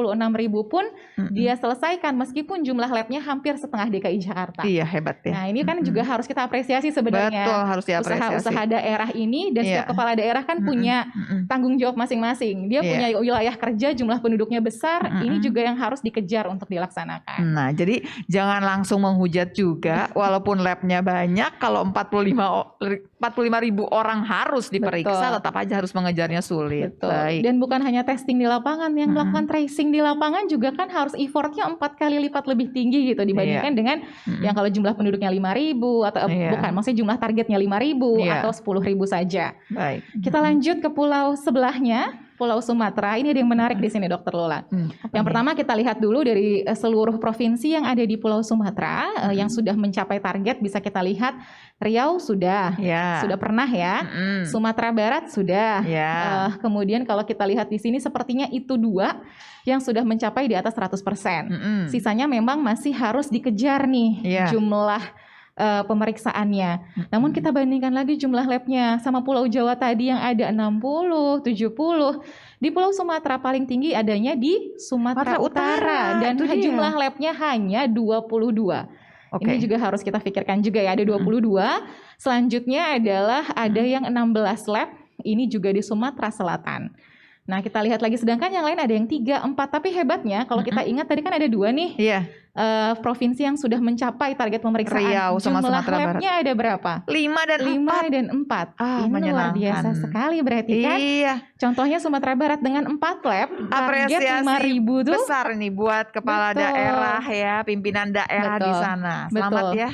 pun dia selesaikan meskipun jumlah labnya hampir setengah DKI Jakarta. Hebat ya. Nah ini kan juga harus kita apresiasi sebenarnya. Harus diapresiasi. Usaha daerah ini dan setiap kepala daerah kan punya tanggung jawab masing-masing. Dia punya wilayah kerja, jumlah penduduknya besar. Ini juga yang harus dikejar untuk dilaksanakan. Nah, jadi jangan langsung menghujat juga. Walaupun labnya banyak, kalau 45.000 orang harus diperiksa, tetap aja harus mengejarnya sulit. Dan bukan hanya testing di lapangan, yang melakukan tracing di lapangan juga kan harus effortnya 4 kali lipat lebih tinggi gitu dibandingkan dengan yang kalau jumlah penduduknya 5.000 atau bukan, maksudnya jumlah targetnya 5.000 atau 10.000 saja. Kita lanjut ke pulau sebelahnya, Pulau Sumatera. Ini ada yang menarik di sini Dokter Lola. Yang pertama kita lihat dulu dari seluruh provinsi yang ada di Pulau Sumatera yang sudah mencapai target. Bisa kita lihat Riau sudah pernah ya. Sumatera Barat sudah. Kemudian kalau kita lihat di sini sepertinya itu 2 yang sudah mencapai di atas 100%. Sisanya memang masih harus dikejar nih jumlah pemeriksaannya. Namun kita bandingkan lagi jumlah labnya sama Pulau Jawa tadi yang ada 60, 70. Di Pulau Sumatera paling tinggi adanya di Sumatera Utara dan jumlah labnya hanya 22. Ini juga harus kita pikirkan juga ya, ada 22. Selanjutnya adalah ada yang 16 lab, ini juga di Sumatera Selatan. Nah kita lihat lagi, sedangkan yang lain ada yang 3, 4. Tapi hebatnya kalau kita ingat tadi kan ada 2 nih provinsi yang sudah mencapai target pemeriksaan. Riau sama jumlah Sumatera Barat. labnya ada berapa? 5 dan 4. Ini luar biasa sekali berarti kan. Contohnya Sumatera Barat dengan 4 lab, target 5.000 tuh besar nih buat kepala daerah ya, pimpinan daerah di sana. Selamat ya.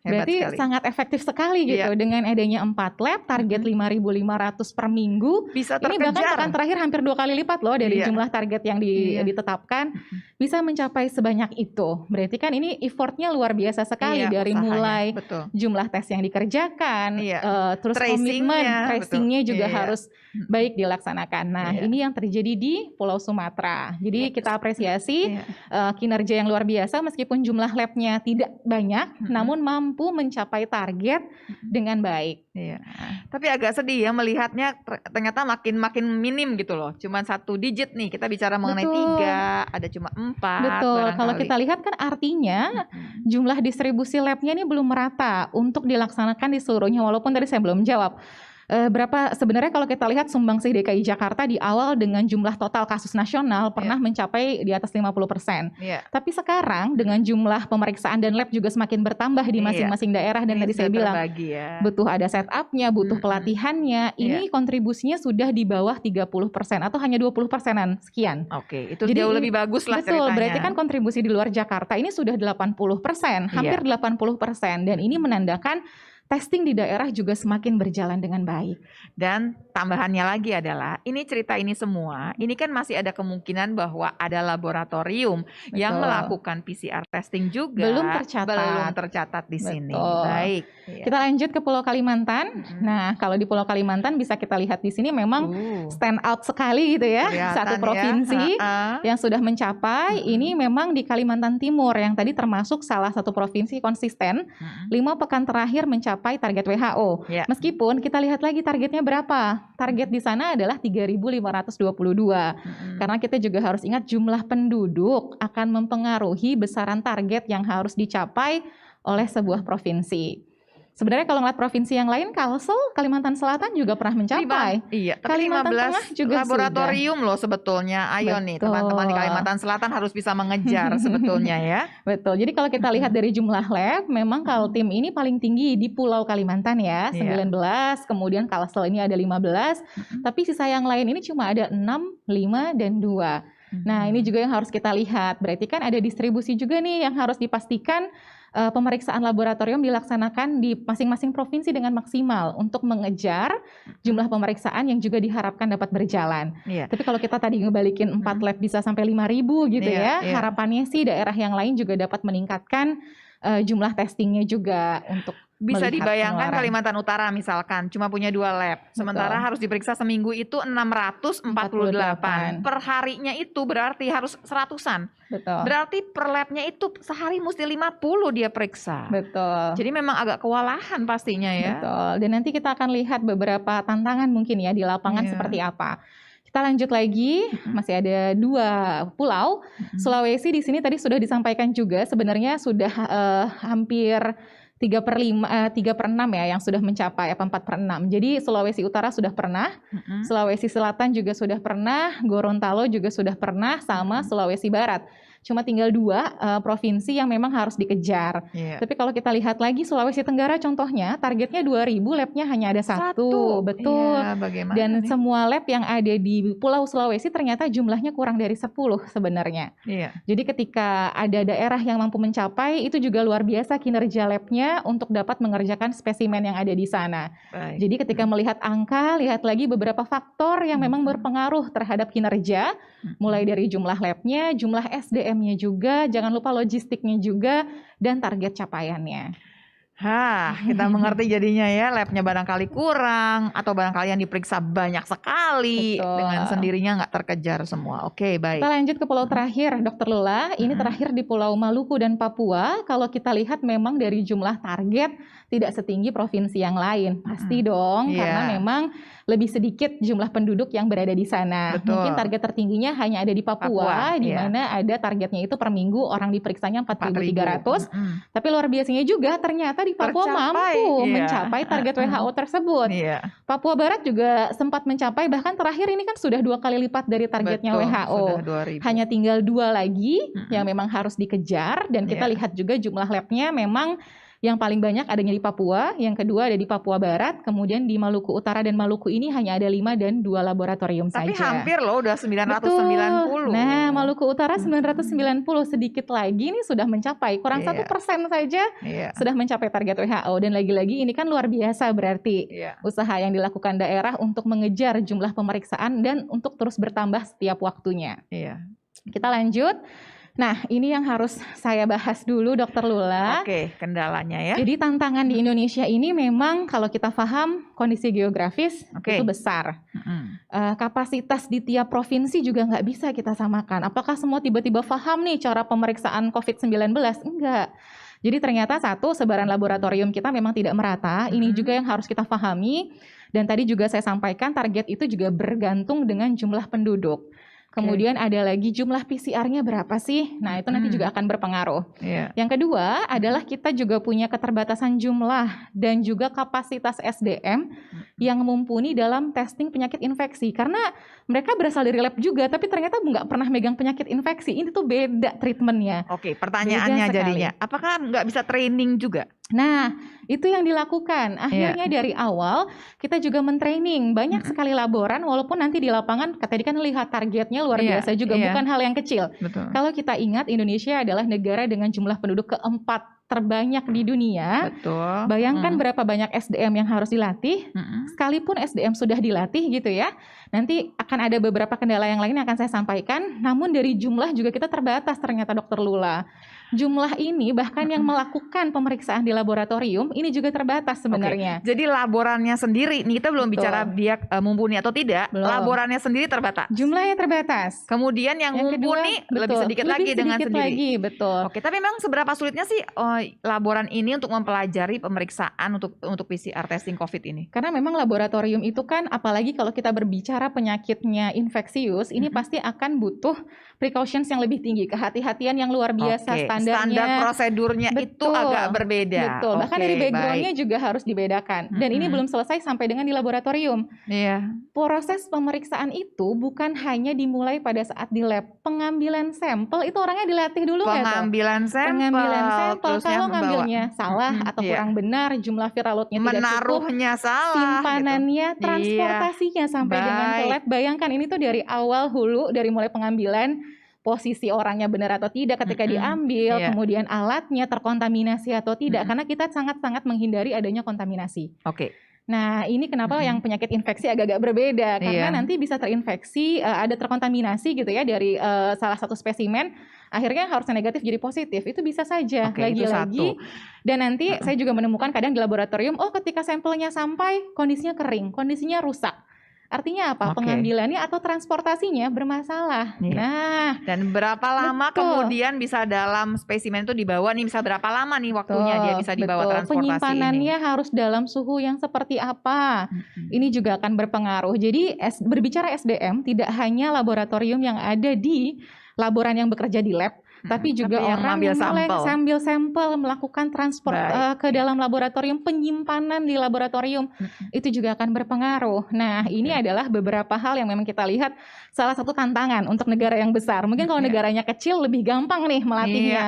Hebat Berarti sekali. sangat efektif sekali gitu. Iya. Dengan adanya 4 lab, target 5.500 per minggu. Bisa Ini bahkan terkejar. pekan terakhir hampir 2 kali lipat loh dari Iya. jumlah target yang Iya. ditetapkan. Bisa mencapai sebanyak itu. Berarti kan ini effortnya luar biasa sekali. Iya, Dari usahanya. mulai Betul. jumlah tes yang dikerjakan, Iya. terus Tracingnya, komitmen, betul. tracingnya juga Iya. harus baik dilaksanakan. Nah, Iya. ini yang terjadi di Pulau Sumatera. Jadi Yes. kita apresiasi Iya. kinerja yang luar biasa meskipun jumlah labnya tidak banyak, namun mampu mencapai target dengan baik. Iya. Tapi agak sedih ya melihatnya ternyata makin minim gitu loh. Cuman 1 digit nih. Kita bicara mengenai Betul. 3, ada cuma 4. Betul. Kalau barangkali. kita lihat kan artinya jumlah distribusi labnya ini belum merata untuk dilaksanakan di seluruhnya. Walaupun tadi saya belum jawab. Berapa sebenarnya kalau kita lihat sumbangsi DKI Jakarta di awal dengan jumlah total kasus nasional pernah mencapai di atas 50%. Iya. Tapi sekarang dengan jumlah pemeriksaan dan lab juga semakin bertambah di masing-masing daerah dan Ini tadi saya sudah bilang terbagi ya. butuh ada setupnya, butuh pelatihannya. Ini kontribusinya sudah di bawah 30% atau hanya 20%-an sekian. Oke, itu Jadi jauh ini- lebih bagus lah Betul, ceritanya. berarti kan kontribusi di luar Jakarta ini sudah 80%, hampir 80%, dan ini menandakan testing di daerah juga semakin berjalan dengan baik. Dan tambahannya lagi adalah ini cerita ini semua, ini kan masih ada kemungkinan bahwa ada laboratorium yang Betul. melakukan PCR testing juga. Belum tercatat. Belum tercatat di sini. Betul. Baik. Iya. Kita lanjut ke Pulau Kalimantan. Nah, kalau di Pulau Kalimantan bisa kita lihat di sini memang stand out sekali gitu ya. Kelihatan Satu ya. provinsi Ha-ha. yang sudah mencapai, ini memang di Kalimantan Timur yang tadi termasuk salah satu provinsi konsisten 5 pekan terakhir mencapai target WHO. Ya. Meskipun kita lihat lagi targetnya berapa. Target di sana adalah 3.522. Karena kita juga harus ingat jumlah penduduk akan mempengaruhi besaran target yang harus dicapai oleh sebuah provinsi. Sebenarnya kalau ngeliat provinsi yang lain, Kalsel, Kalimantan Selatan juga pernah mencapai. Iya, tapi Kalimantan 15 Tengah juga laboratorium loh sebetulnya. Ayo nih Betul. teman-teman di Kalimantan Selatan harus bisa mengejar sebetulnya ya. Betul. Jadi kalau kita lihat dari jumlah lab, memang Kaltim ini paling tinggi di Pulau Kalimantan ya, Iya. 19, kemudian Kalsel ini ada 15, tapi sisa yang lain ini cuma ada 6, 5, dan 2. Nah, ini juga yang harus kita lihat. Berarti kan ada distribusi juga nih yang harus dipastikan pemeriksaan laboratorium dilaksanakan di masing-masing provinsi dengan maksimal untuk mengejar jumlah pemeriksaan yang juga diharapkan dapat berjalan. Iya. Tapi kalau kita tadi ngebalikin 4 lab bisa sampai 5.000 gitu Iya, ya, iya. harapannya sih daerah yang lain juga dapat meningkatkan jumlah testingnya juga untuk Bisa melihat dibayangkan penularan. Kalimantan Utara misalkan cuma punya 2 lab. Sementara Betul. harus diperiksa seminggu itu 648. Per harinya itu berarti harus 100-an. Betul. Berarti per labnya itu sehari mesti 50 dia periksa. Betul. Jadi memang agak kewalahan pastinya ya. Betul. Dan nanti kita akan lihat beberapa tantangan mungkin ya di lapangan Iya. seperti apa. Kita lanjut lagi, masih ada 2 pulau. Sulawesi di sini tadi sudah disampaikan juga sebenarnya sudah hampir 3/6 ya yang sudah mencapai 4/6. Jadi Sulawesi Utara sudah pernah, Sulawesi Selatan juga sudah pernah, Gorontalo juga sudah pernah, sama Sulawesi Barat. Cuma tinggal 2 provinsi yang memang harus dikejar. Iya. Tapi kalau kita lihat lagi Sulawesi Tenggara contohnya targetnya 2.000, labnya hanya ada 1. Betul. Iya, bagaimana Dan nih? semua lab yang ada di Pulau Sulawesi ternyata jumlahnya kurang dari 10 sebenarnya. Iya. Jadi ketika ada daerah yang mampu mencapai, itu juga luar biasa kinerja labnya untuk dapat mengerjakan spesimen yang ada di sana. Baik. Jadi ketika melihat angka, lihat lagi beberapa faktor yang memang berpengaruh terhadap kinerja, mulai dari jumlah labnya, jumlah SDM-nya juga, jangan lupa logistiknya juga, dan target capaiannya. Kita mengerti jadinya ya, labnya barangkali kurang atau barangkali yang diperiksa banyak sekali. Betul. Dengan sendirinya nggak terkejar semua. Oke, baik. Kita lanjut ke pulau terakhir, Dr. Lula. Ini terakhir di Pulau Maluku dan Papua. Kalau kita lihat memang dari jumlah target tidak setinggi provinsi yang lain. Pasti dong, Iya. karena memang lebih sedikit jumlah penduduk yang berada di sana. Betul. Mungkin target tertingginya hanya ada di Papua, di iya. mana ada targetnya itu per minggu orang diperiksanya 4.300. 4.000. Tapi luar biasanya juga ternyata di Papua Tercapai, mampu iya. mencapai target WHO tersebut. Iya. Papua Barat juga sempat mencapai, bahkan terakhir ini kan sudah 2 kali lipat dari targetnya Betul, WHO. sudah 2.000. Hanya tinggal 2 lagi yang memang harus dikejar, dan kita Iya. lihat juga jumlah labnya memang Yang paling banyak adanya di Papua, yang kedua ada di Papua Barat, kemudian di Maluku Utara dan Maluku ini hanya ada 5 dan 2 laboratorium Tapi saja. hampir loh udah 990. Betul. Nah, Maluku Utara 990, sedikit lagi nih sudah mencapai, kurang 1% saja sudah mencapai target WHO. Dan lagi-lagi ini kan luar biasa berarti usaha yang dilakukan daerah untuk mengejar jumlah pemeriksaan dan untuk terus bertambah setiap waktunya. Kita lanjut. Nah, ini yang harus saya bahas dulu, Dokter Lula. Oke, kendalanya ya. Jadi tantangan di Indonesia ini memang kalau kita paham kondisi geografis itu besar. Kapasitas di tiap provinsi juga nggak bisa kita samakan. Apakah semua tiba-tiba paham nih cara pemeriksaan COVID-19? Enggak. Jadi ternyata satu, sebaran laboratorium kita memang tidak merata. Ini juga yang harus kita pahami. Dan tadi juga saya sampaikan target itu juga bergantung dengan jumlah penduduk. Kemudian ada lagi jumlah PCR-nya berapa sih? Nah, itu nanti juga akan berpengaruh. Yang kedua adalah kita juga punya keterbatasan jumlah dan juga kapasitas SDM yang mumpuni dalam testing penyakit infeksi. Karena mereka berasal dari lab juga, tapi ternyata nggak pernah megang penyakit infeksi. Ini tuh beda treatmentnya. Oke, pertanyaannya jadinya, apakah nggak bisa training juga? Nah, itu yang dilakukan. Akhirnya dari awal kita juga mentraining banyak sekali laboran, walaupun nanti di lapangan tadi kan lihat targetnya luar biasa juga, bukan hal yang kecil. Kalau kita ingat Indonesia adalah negara dengan jumlah penduduk keempat terbanyak di dunia. Bayangkan berapa banyak SDM yang harus dilatih. Sekalipun SDM sudah dilatih gitu ya, nanti akan ada beberapa kendala yang lain yang akan saya sampaikan. Namun dari jumlah juga kita terbatas ternyata, Dokter Lula. Jumlah ini bahkan yang melakukan pemeriksaan di laboratorium ini juga terbatas sebenarnya. Jadi laborannya sendiri, nih kita belum bicara dia mumpuni atau tidak, laborannya sendiri terbatas. Jumlahnya terbatas. Kemudian yang mumpuni lebih sedikit lagi dengan sendiri. Oke, tapi memang seberapa sulitnya sih laboran ini untuk mempelajari pemeriksaan untuk PCR testing COVID ini? Karena memang laboratorium itu kan, apalagi kalau kita berbicara penyakitnya infeksius, ini pasti akan butuh precautions yang lebih tinggi, kehati-hatian yang luar biasa. Standar prosedurnya itu agak berbeda. Bahkan dari backgroundnya juga harus dibedakan. Dan ini belum selesai sampai dengan di laboratorium. Proses pemeriksaan itu bukan hanya dimulai pada saat di lab. Pengambilan sampel itu orangnya dilatih dulu nggak? Pengambilan sampel. Kalau ngambilnya salah atau kurang benar, jumlah viral load-nya tidak cukup, menaruhnya salah, simpanannya, transportasinya sampai dengan ke lab. Bayangkan ini tuh dari awal hulu, dari mulai pengambilan, posisi orangnya benar atau tidak ketika diambil, kemudian alatnya terkontaminasi atau tidak, karena kita sangat-sangat menghindari adanya kontaminasi. Nah, ini kenapa yang penyakit infeksi agak-agak berbeda, karena nanti bisa terinfeksi, ada terkontaminasi gitu ya dari salah satu spesimen, akhirnya harusnya negatif jadi positif, itu bisa saja lagi-lagi. Dan nanti saya juga menemukan kadang di laboratorium, ketika sampelnya sampai kondisinya kering, kondisinya rusak. Artinya apa? Pengambilannya atau transportasinya bermasalah. Nah, dan berapa lama kemudian bisa dalam spesimen itu dibawa nih? Bisa berapa lama nih waktunya dia bisa dibawa transportasi Penyimpanannya harus dalam suhu yang seperti apa? Ini juga akan berpengaruh. Jadi berbicara SDM tidak hanya laboratorium yang ada di laboran yang bekerja di lab, tapi juga orang yang sambil sampel melakukan transport ke dalam laboratorium, penyimpanan di laboratorium, itu juga akan berpengaruh. Nah, ini adalah beberapa hal yang memang kita lihat salah satu tantangan untuk negara yang besar. Mungkin kalau negaranya kecil lebih gampang nih melatihnya.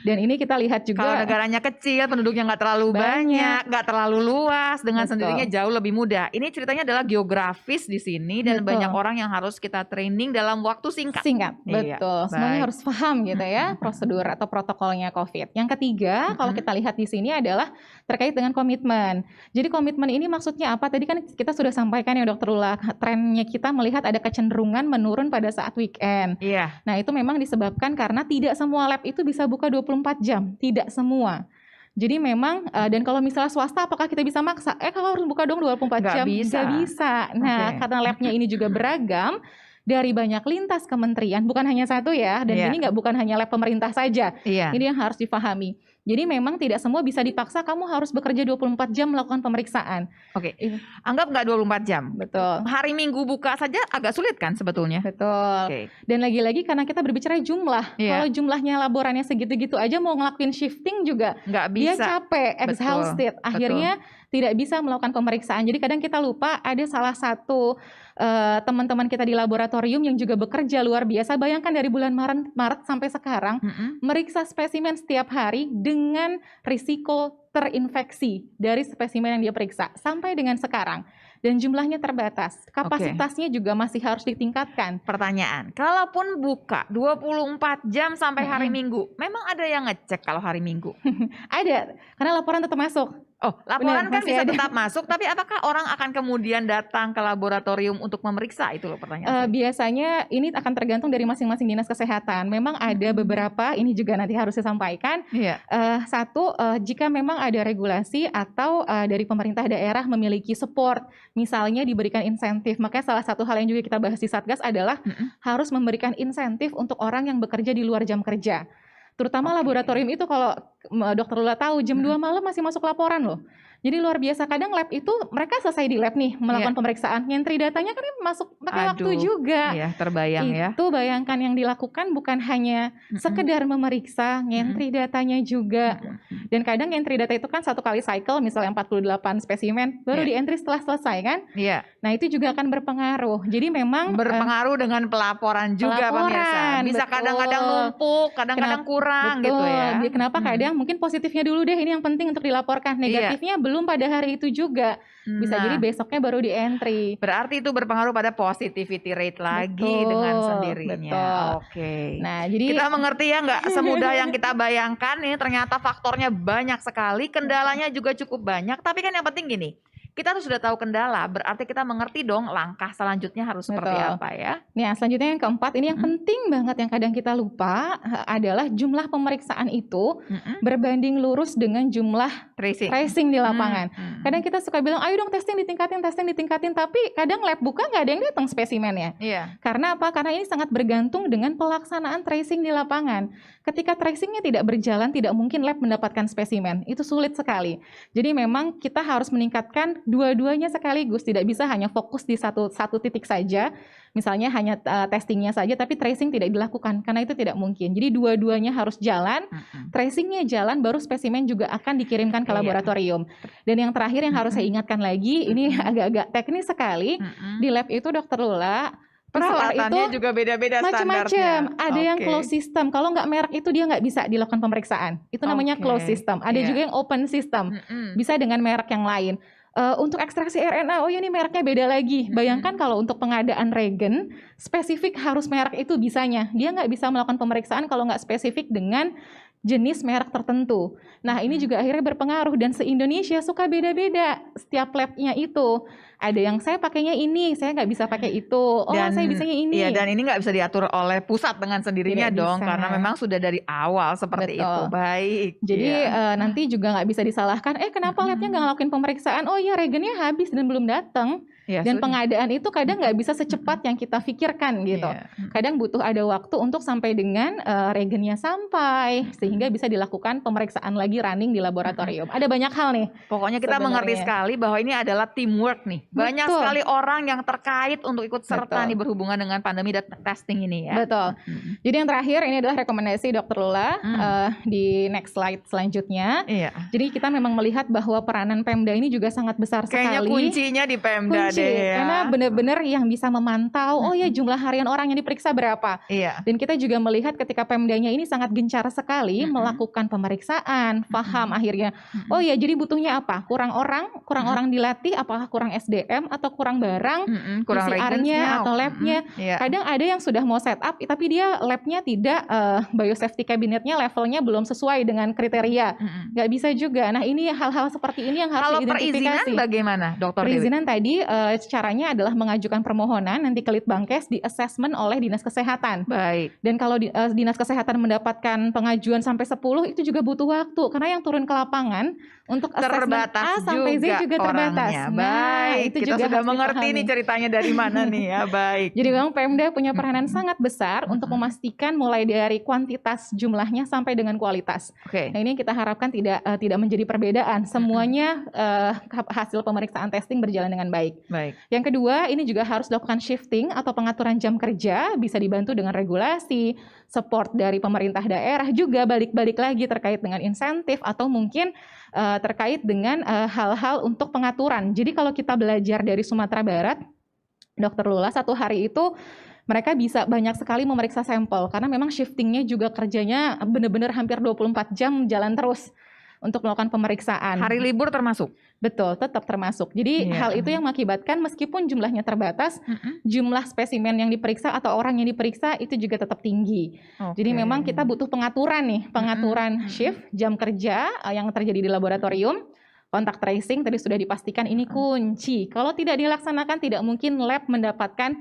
Dan ini kita lihat juga kalau negaranya kecil, penduduknya nggak terlalu banyak, nggak terlalu luas, dengan sendirinya jauh lebih mudah. Ini ceritanya adalah geografis di sini dan banyak orang yang harus kita training dalam waktu singkat. Betul. Semuanya harus paham gitu ya prosedur atau protokolnya COVID. Yang ketiga, kalau kita lihat di sini adalah terkait dengan komitmen. Jadi komitmen ini maksudnya apa? Tadi kan kita sudah sampaikan ya, Dokter Lula, trennya kita melihat ada kecenderungan menurun pada saat weekend. Nah, itu memang disebabkan karena tidak semua lab itu bisa buka 24 jam, tidak semua. Jadi memang dan kalau misalnya swasta, apakah kita bisa maksa? Kalau harus buka dong 24 jam? Nggak bisa. Nah, karena labnya ini juga beragam dari banyak lintas kementerian, bukan hanya satu ya, dan ini bukan hanya lab pemerintah saja. Ini yang harus dipahami. Jadi memang tidak semua bisa dipaksa kamu harus bekerja 24 jam melakukan pemeriksaan. Anggap nggak 24 jam. Betul. Hari Minggu buka saja agak sulit kan sebetulnya. Betul. Dan lagi-lagi karena kita berbicara jumlah. Kalau jumlahnya laborannya segitu-gitu aja, mau ngelakuin shifting juga nggak bisa. Dia capek, exhausted. Akhirnya tidak bisa melakukan pemeriksaan. Jadi kadang kita lupa ada salah satu teman-teman kita di laboratorium yang juga bekerja luar biasa. Bayangkan dari bulan Maret sampai sekarang meriksa spesimen setiap hari dengan risiko terinfeksi dari spesimen yang dia periksa sampai dengan sekarang. Dan jumlahnya terbatas, kapasitasnya juga masih harus ditingkatkan. Pertanyaan, kalaupun buka 24 jam sampai hari Minggu, memang ada yang ngecek kalau hari Minggu? Ada, karena laporan tetap masuk. Oh, laporan kan Benar, masih bisa ada. tetap masuk, tapi apakah orang akan kemudian datang ke laboratorium untuk memeriksa? Itu loh pertanyaan. Biasanya ini akan tergantung dari masing-masing dinas kesehatan. Memang ada beberapa, ini juga nanti harus disampaikan. Iya. Satu, jika memang ada regulasi atau dari pemerintah daerah memiliki support, misalnya diberikan insentif. Makanya salah satu hal yang juga kita bahas di Satgas adalah harus memberikan insentif untuk orang yang bekerja di luar jam kerja. Terutama laboratorium itu kalau Dokter Lula tahu jam 2 malam masih masuk laporan loh. Jadi luar biasa, kadang lab itu mereka selesai di lab nih melakukan pemeriksaan, nyentri datanya kan masuk pakai waktu juga. Iya, terbayang ya. Itu bayangkan yang dilakukan bukan hanya sekedar memeriksa, nyentri datanya juga. Dan kadang nyentri data itu kan satu kali cycle, misalnya 48 spesimen, baru di-entry setelah selesai kan. Iya. Nah itu juga akan berpengaruh. Jadi memang Berpengaruh dengan pelaporan juga pemirsa. Bisa betul. kadang-kadang numpuk, kadang-kadang kurang gitu ya. Kenapa kadang mungkin positifnya dulu deh, ini yang penting untuk dilaporkan. Negatifnya belum pada hari itu juga. Bisa jadi besoknya baru di-entry. Berarti itu berpengaruh pada positivity rate lagi dengan sendirinya. Oke. Nah, jadi kita mengerti ya, nggak semudah yang kita bayangkan. Ini ternyata faktornya banyak sekali, kendalanya juga cukup banyak. Tapi kan yang penting gini, kita tuh sudah tahu kendala, berarti kita mengerti dong langkah selanjutnya harus seperti apa ya. Nah, selanjutnya yang keempat, ini yang penting banget yang kadang kita lupa adalah jumlah pemeriksaan itu berbanding lurus dengan jumlah tracing di lapangan. Kadang kita suka bilang, ayo dong testing ditingkatin, tapi kadang lab buka nggak ada yang datang spesimennya. Iya. Karena apa? Karena ini sangat bergantung dengan pelaksanaan tracing di lapangan. Ketika tracingnya tidak berjalan, tidak mungkin lab mendapatkan spesimen. Itu sulit sekali. Jadi memang kita harus meningkatkan dua-duanya sekaligus, tidak bisa hanya fokus di satu titik saja, misalnya hanya testingnya saja, tapi tracing tidak dilakukan, karena itu tidak mungkin. Jadi dua-duanya harus jalan, tracingnya jalan, baru spesimen juga akan dikirimkan ke laboratorium. Dan yang terakhir yang harus saya ingatkan lagi, ini agak-agak teknis sekali, di lab itu Dokter Lula, peralatannya juga beda-beda standarnya. Macam-macam. Ada yang closed system. Kalau nggak merek itu dia nggak bisa dilakukan pemeriksaan. Itu namanya closed system. Ada juga yang open system. Bisa dengan merek yang lain. Untuk ekstraksi RNA, oh ya ini mereknya beda lagi. Bayangkan kalau untuk pengadaan regen, spesifik harus merek itu bisanya. Dia nggak bisa melakukan pemeriksaan kalau nggak spesifik dengan jenis merek tertentu. Nah ini juga akhirnya berpengaruh, dan se-Indonesia suka beda-beda setiap labnya itu. Ada yang saya pakainya ini, saya nggak bisa pakai itu. Oh dan, saya bisanya ini. Iya, dan ini nggak bisa diatur oleh pusat dengan sendirinya tidak dong, bisa. Karena memang sudah dari awal seperti itu. Baik. Jadi nanti juga nggak bisa disalahkan. Kenapa labnya nggak ngelakuin pemeriksaan? Oh iya, regennya habis dan belum datang. Ya, dan pengadaan itu kadang nggak bisa secepat yang kita pikirkan gitu. Kadang butuh ada waktu untuk sampai dengan regennya sampai, sehingga bisa dilakukan pemeriksaan lagi running di laboratorium. Ada banyak hal nih. Pokoknya kita mengerti sekali bahwa ini adalah teamwork nih. Banyak sekali orang yang terkait untuk ikut serta nih berhubungan dengan pandemi dan testing ini ya. Betul. Jadi yang terakhir ini adalah rekomendasi Dokter Lula di next slide selanjutnya. Jadi kita memang melihat bahwa peranan Pemda ini juga sangat besar sekali. Kayaknya kuncinya di Pemda deh ya. Karena benar-benar yang bisa memantau, oh ya jumlah harian orang yang diperiksa berapa. Dan kita juga melihat ketika Pemdanya ini sangat gencar sekali melakukan pemeriksaan, paham akhirnya. Oh ya, jadi butuhnya apa? Kurang orang dilatih, apakah kurang SDM atau kurang barang, kurang PCR-nya atau lab-nya. Kadang ada yang sudah mau set up, tapi dia lab-nya tidak, biosafety cabinetnya levelnya belum sesuai dengan kriteria. Nggak bisa juga. Nah ini hal-hal seperti ini yang harus diidentifikasi. Kalau perizinan bagaimana, Dokter Dewi? Perizinan tadi caranya adalah mengajukan permohonan, nanti ke Litbangkes di assessment oleh Dinas Kesehatan. Baik. Dan kalau Dinas Kesehatan mendapatkan pengajuan sampai 10, itu juga butuh waktu. Karena yang turun ke lapangan untuk assessment A sampai Z juga terbatas. Baik, itu kita juga sudah mengerti nih ceritanya dari mana nih ya. Baik. Jadi memang Pemda punya peranan sangat besar untuk memastikan mulai dari kuantitas jumlahnya sampai dengan kualitas. Nah ini kita harapkan tidak menjadi perbedaan. Semuanya hasil pemeriksaan testing berjalan dengan baik. Yang kedua, ini juga harus dilakukan shifting atau pengaturan jam kerja, bisa dibantu dengan regulasi, support dari pemerintah daerah, juga balik-balik lagi terkait dengan insentif atau mungkin terkait dengan hal-hal untuk pengaturan. Jadi kalau kita belajar dari Sumatera Barat, Dokter Lula, satu hari itu mereka bisa banyak sekali memeriksa sampel karena memang shiftingnya juga kerjanya benar-benar hampir 24 jam jalan terus untuk melakukan pemeriksaan. Hari libur termasuk? Betul, tetap termasuk. Jadi hal itu yang mengakibatkan meskipun jumlahnya terbatas, jumlah spesimen yang diperiksa atau orang yang diperiksa itu juga tetap tinggi. Jadi memang kita butuh pengaturan nih, pengaturan shift, jam kerja yang terjadi di laboratorium. Kontak tracing tadi sudah dipastikan ini kunci. Kalau tidak dilaksanakan tidak mungkin lab mendapatkan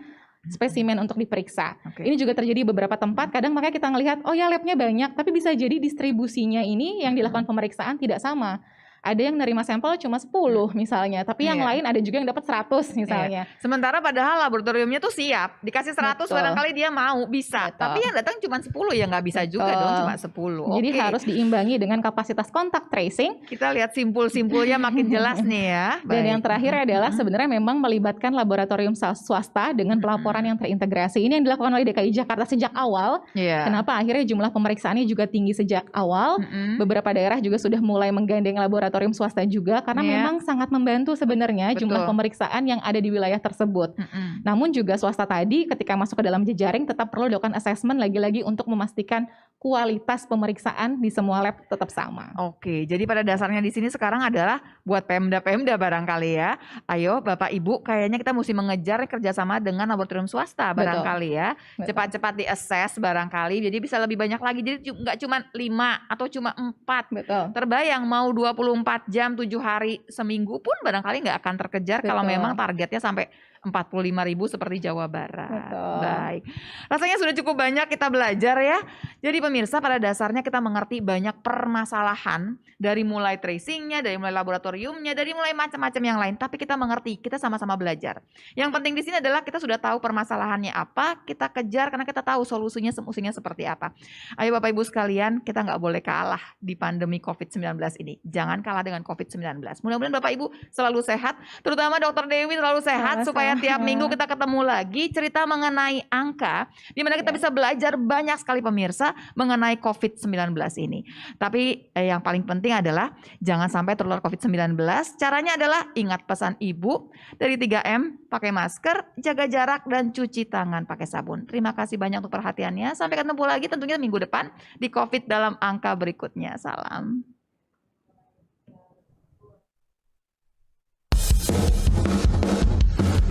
spesimen untuk diperiksa. Ini juga terjadi di beberapa tempat, kadang makanya kita ngelihat, oh ya labnya banyak, tapi bisa jadi distribusinya ini yang dilakukan pemeriksaan tidak sama. Ada yang nerima sampel cuma 10 misalnya, tapi yang lain ada juga yang dapat 100 misalnya. Sementara padahal laboratoriumnya tuh siap, dikasih 100 barangkali dia mau, bisa. Tapi yang datang cuma 10 ya nggak bisa juga dong cuma 10. Jadi harus diimbangi dengan kapasitas kontak tracing. Kita lihat simpul-simpulnya makin jelas nih ya. Dan yang terakhir adalah sebenarnya memang melibatkan laboratorium swasta dengan pelaporan yang terintegrasi. Ini yang dilakukan oleh DKI Jakarta sejak awal. Kenapa akhirnya jumlah pemeriksaannya juga tinggi sejak awal. Beberapa daerah juga sudah mulai menggandeng laboratorium swasta juga karena memang sangat membantu sebenarnya jumlah pemeriksaan yang ada di wilayah tersebut. Namun juga swasta tadi ketika masuk ke dalam jejaring tetap perlu dilakukan assessment lagi-lagi untuk memastikan kualitas pemeriksaan di semua lab tetap sama. Oke, jadi pada dasarnya di sini sekarang adalah buat Pemda-Pemda barangkali ya. Ayo Bapak Ibu, kayaknya kita mesti mengejar kerjasama dengan laboratorium swasta barangkali ya. Cepat-cepat di-assess barangkali, jadi bisa lebih banyak lagi. Jadi nggak cuma 5 atau cuma 4. Terbayang mau 24 jam 7 hari seminggu pun barangkali nggak akan terkejar kalau memang targetnya sampai 45.000 seperti Jawa Barat. Baik. Rasanya sudah cukup banyak kita belajar ya. Jadi pemirsa, pada dasarnya kita mengerti banyak permasalahan dari mulai tracingnya, dari mulai laboratoriumnya, dari mulai macam-macam yang lain. Tapi kita mengerti, kita sama-sama belajar. Yang penting di sini adalah kita sudah tahu permasalahannya apa, kita kejar karena kita tahu solusinya seperti apa. Ayo Bapak Ibu sekalian, kita nggak boleh kalah di pandemi COVID-19 ini. Jangan kalah dengan COVID-19. Mudah-mudahan Bapak Ibu selalu sehat, terutama Dr. Dewi selalu sehat supaya tiap minggu kita ketemu lagi cerita mengenai angka di mana kita bisa belajar banyak sekali pemirsa mengenai COVID-19 ini. Tapi yang paling penting adalah jangan sampai tertular COVID-19. Caranya adalah ingat pesan Ibu dari 3M, pakai masker, jaga jarak dan cuci tangan pakai sabun. Terima kasih banyak untuk perhatiannya. Sampai ketemu lagi tentunya minggu depan di COVID dalam angka berikutnya. Salam.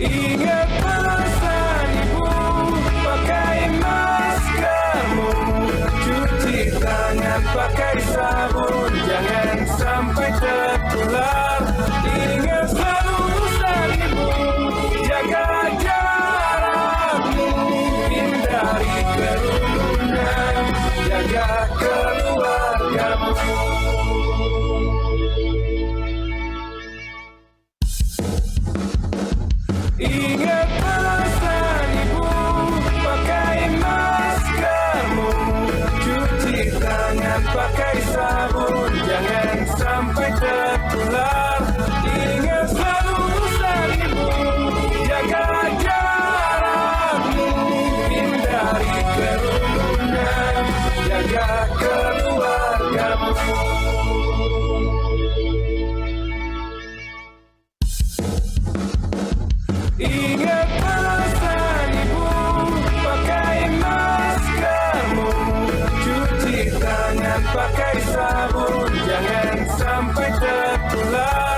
Ingat pesan Ibu, pakai maskermu, cuci tangan pakai sabun, jangan sampai tertular. Ingat selalu pesan Ibu, jaga jarakmu, hindari kerumunan, jaga keluargamu. Ingat pesan Ibu, pakai maskermu, cuci tangan pakai sabun, jangan sampai tertular. Ingat selalu pesan Ibu, jaga jarakmu, hindari kerumunan, jaga keluargamu. Ingat pesan Ibu, pakai maskermu, cuci tangan pakai sabun, jangan sampai tertular.